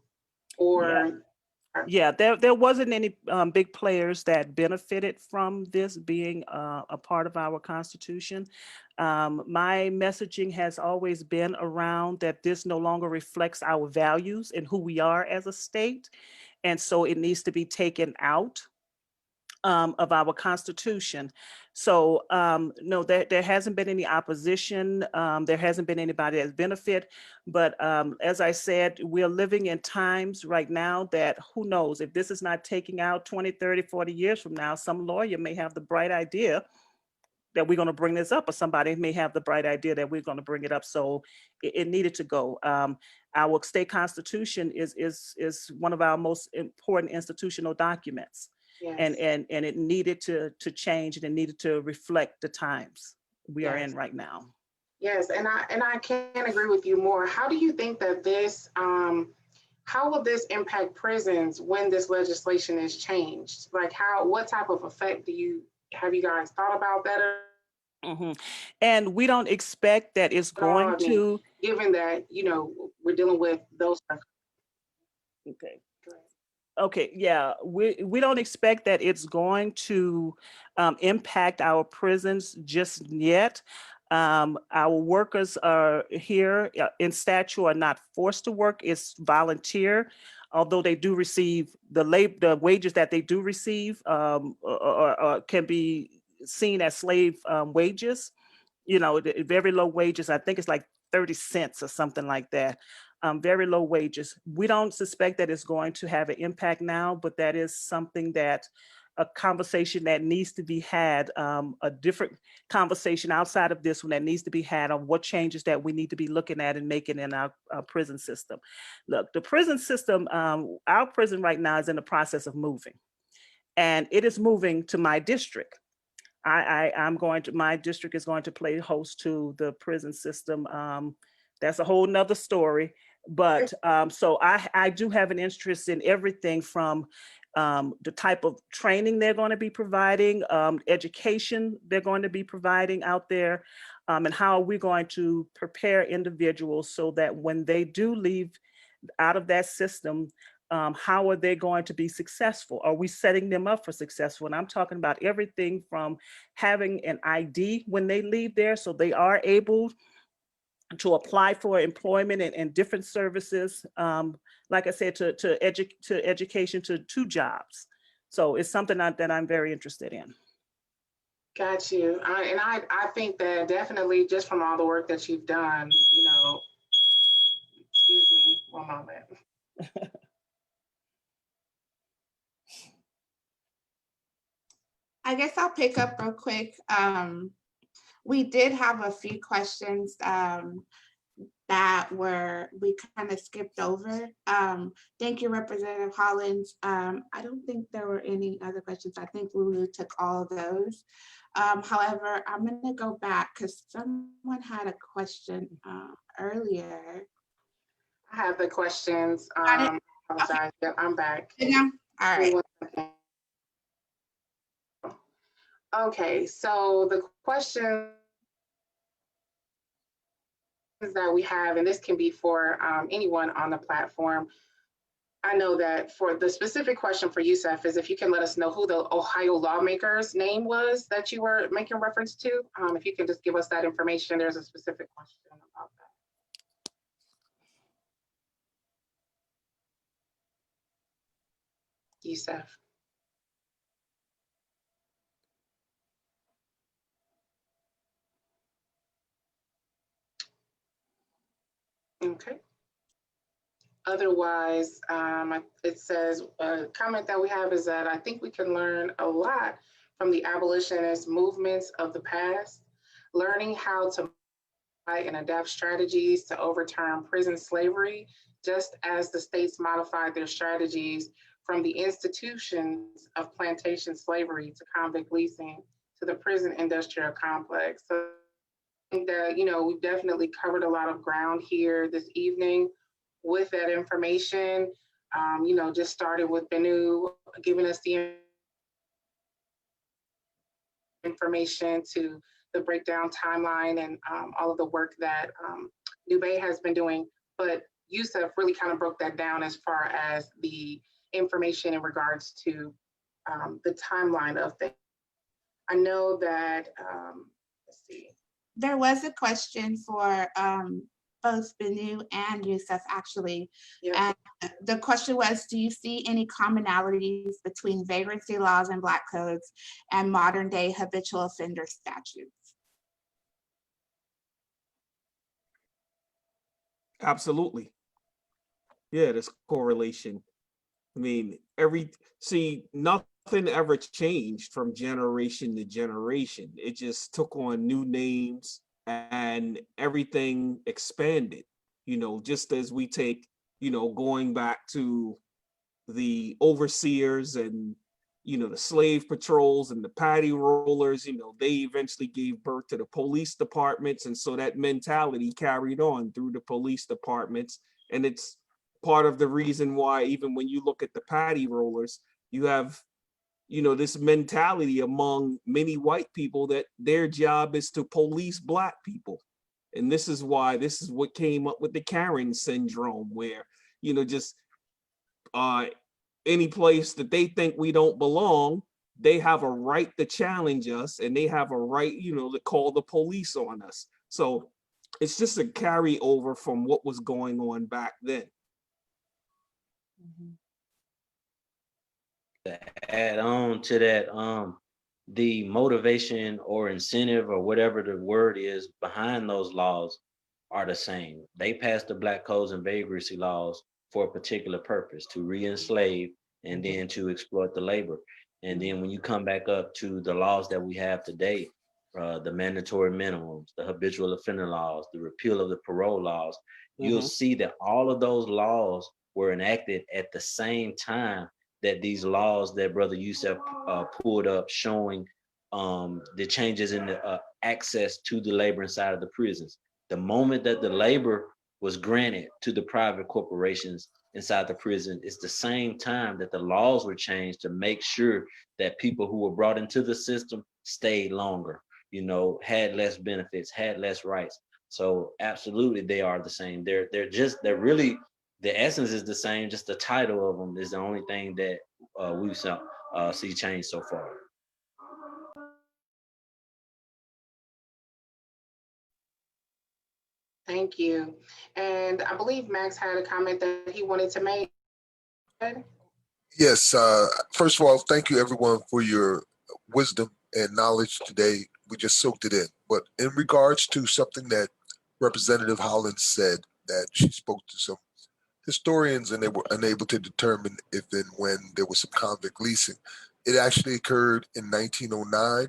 or Yeah, there wasn't any big players that benefited from this being a part of our Constitution. My messaging has always been around that this no longer reflects our values and who we are as a state. And so it needs to be taken out of our Constitution. So no, there hasn't been any opposition. There hasn't been anybody that's benefit. But as I said, we're living in times right now that who knows if this is not taking out 20, 30, 40 years from now, some lawyer may have the bright idea that we're going to bring this up, or somebody may have the bright idea that we're going to bring it up. So it needed to go. Our state constitution is one of our most important institutional documents. Yes. And it needed to change, and it needed to reflect the times we are Yes. in right now. Yes, and I can't agree with you more. How do you think that this, how will this impact prisons when this legislation is changed? Like what type of effect have you guys thought about that? Mhm. And we don't expect that it's going to. Given that, we're dealing with those. Okay. Okay, yeah, we don't expect that it's going to impact our prisons just yet. Our workers are here in statute are not forced to work, it's volunteer, although they do receive the wages that they do receive or can be seen as slave wages, very low wages. I think it's like 30 cents or something like that. Very low wages. We don't suspect that it's going to have an impact now, but that is something that a conversation that needs to be had, a different conversation outside of this one that needs to be had on what changes that we need to be looking at and making in our prison system. Look, the prison system, our prison right now is in the process of moving, and it is moving to my district. My district is going to play host to the prison system. That's a whole nother story. But so I do have an interest in everything from the type of training they're going to be providing, education they're going to be providing out there, and how are we going to prepare individuals so that when they do leave out of that system, how are they going to be successful? Are we setting them up for successful? And I'm talking about everything from having an ID when they leave there, so they are able to apply for employment and different services, like I said, to education, to jobs. So it's something that I'm very interested in. Got you. I think that definitely just from all the work that you've done, excuse me, one moment. I guess I'll pick up real quick. We did have a few questions that we kind of skipped over. Thank you, Representative Hollins. I don't think there were any other questions. I think Lulu took all of those. However, I'm gonna go back because someone had a question earlier. I have the questions. Got it? Apologize. Yep, I'm back. Yeah. All right. Okay, so the question that we have, and this can be for anyone on the platform. I know that for the specific question for Yusef is if you can let us know who the Ohio lawmaker's name was that you were making reference to. If you can just give us that information, there's a specific question about that. Yusef. Okay. Otherwise, it says a comment that we have is that I think we can learn a lot from the abolitionist movements of the past, learning how to fight and adapt strategies to overturn prison slavery, just as the states modified their strategies from the institutions of plantation slavery to convict leasing to the prison industrial complex. So I think that, we've definitely covered a lot of ground here this evening with that information. Just started with Benu giving us the information to the breakdown timeline and all of the work that Nubay has been doing. But Yusef really kind of broke that down as far as the information in regards to the timeline of things. I know that, let's see. There was a question for both Benu and Yusuf actually. Yeah. And the question was, do you see any commonalities between vagrancy laws and Black codes and modern day habitual offender statutes? Absolutely. Yeah, there's correlation. I mean, nothing ever changed from generation to generation. It just took on new names and everything expanded, just as we take, going back to the overseers and, the slave patrols and the patty rollers, they eventually gave birth to the police departments. And so that mentality carried on through the police departments. And it's part of the reason why, even when you look at the patty rollers, you have, this mentality among many white people that their job is to police Black people. And this is what came up with the Karen syndrome, where, just any place that they think we don't belong, they have a right to challenge us, and they have a right, to call the police on us. So it's just a carryover from what was going on back then. To add on to that, the motivation or incentive or whatever the word is behind those laws are the same. They passed the Black codes and vagrancy laws for a particular purpose, to re-enslave and then to exploit the labor. And then when you come back up to the laws that we have today, the mandatory minimums, the habitual offender laws, the repeal of the parole laws, you'll see that all of those laws were enacted at the same time that these laws that Brother Yusuf pulled up, showing the changes in the access to the labor inside of the prisons. The moment that the labor was granted to the private corporations inside the prison, it's the same time that the laws were changed to make sure that people who were brought into the system stayed longer, had less benefits, had less rights. So absolutely, they are the same. They're really, the essence is the same, just the title of them is the only thing that we see change so far. Thank you. And I believe Max had a comment that he wanted to make. Yes. First of all, thank you everyone for your wisdom and knowledge today. We just soaked it in. But in regards to something that Representative Hollins said, that she spoke to some historians and they were unable to determine if and when there was some convict leasing. It actually occurred in 1909.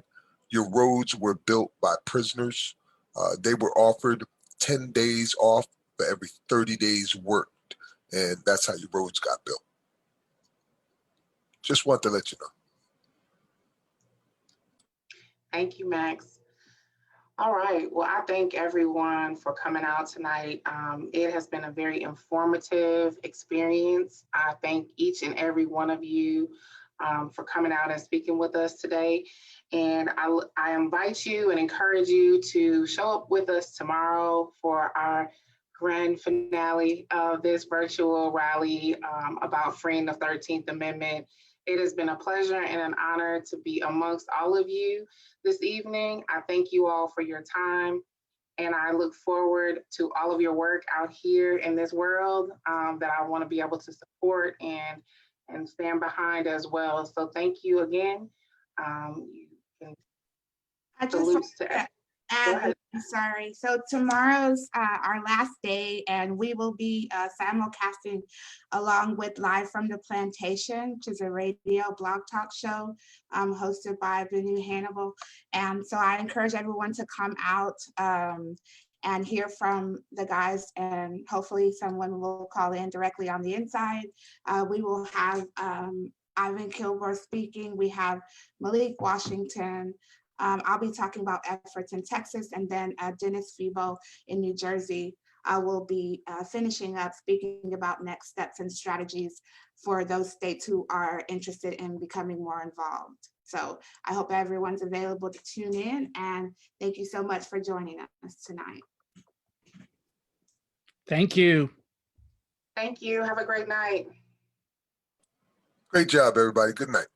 Your roads were built by prisoners. They were offered 10 days off for every 30 days worked. And that's how your roads got built. Just want to let you know. Thank you, Max. All right. Well, I thank everyone for coming out tonight. It has been a very informative experience. I thank each and every one of you for coming out and speaking with us today. And I invite you and encourage you to show up with us tomorrow for our grand finale of this virtual rally about freeing the 13th Amendment. It has been a pleasure and an honor to be amongst all of you this evening. I thank you all for your time, and I look forward to all of your work out here in this world that I want to be able to support and stand behind as well. So thank you again. You can I just salute want to to add, I'm sorry. So tomorrow's our last day, and we will be simulcasting along with Live from the Plantation, which is a radio blog talk show hosted by Benu Hannibal. And so I encourage everyone to come out and hear from the guys, and hopefully someone will call in directly on the inside. We will have Ivan Kilgore speaking. We have Malik Washington. I'll be talking about efforts in Texas, and then Dennis Febo in New Jersey will be finishing up speaking about next steps and strategies for those states who are interested in becoming more involved. So I hope everyone's available to tune in, and thank you so much for joining us tonight. Thank you. Thank you. Have a great night. Great job, everybody. Good night.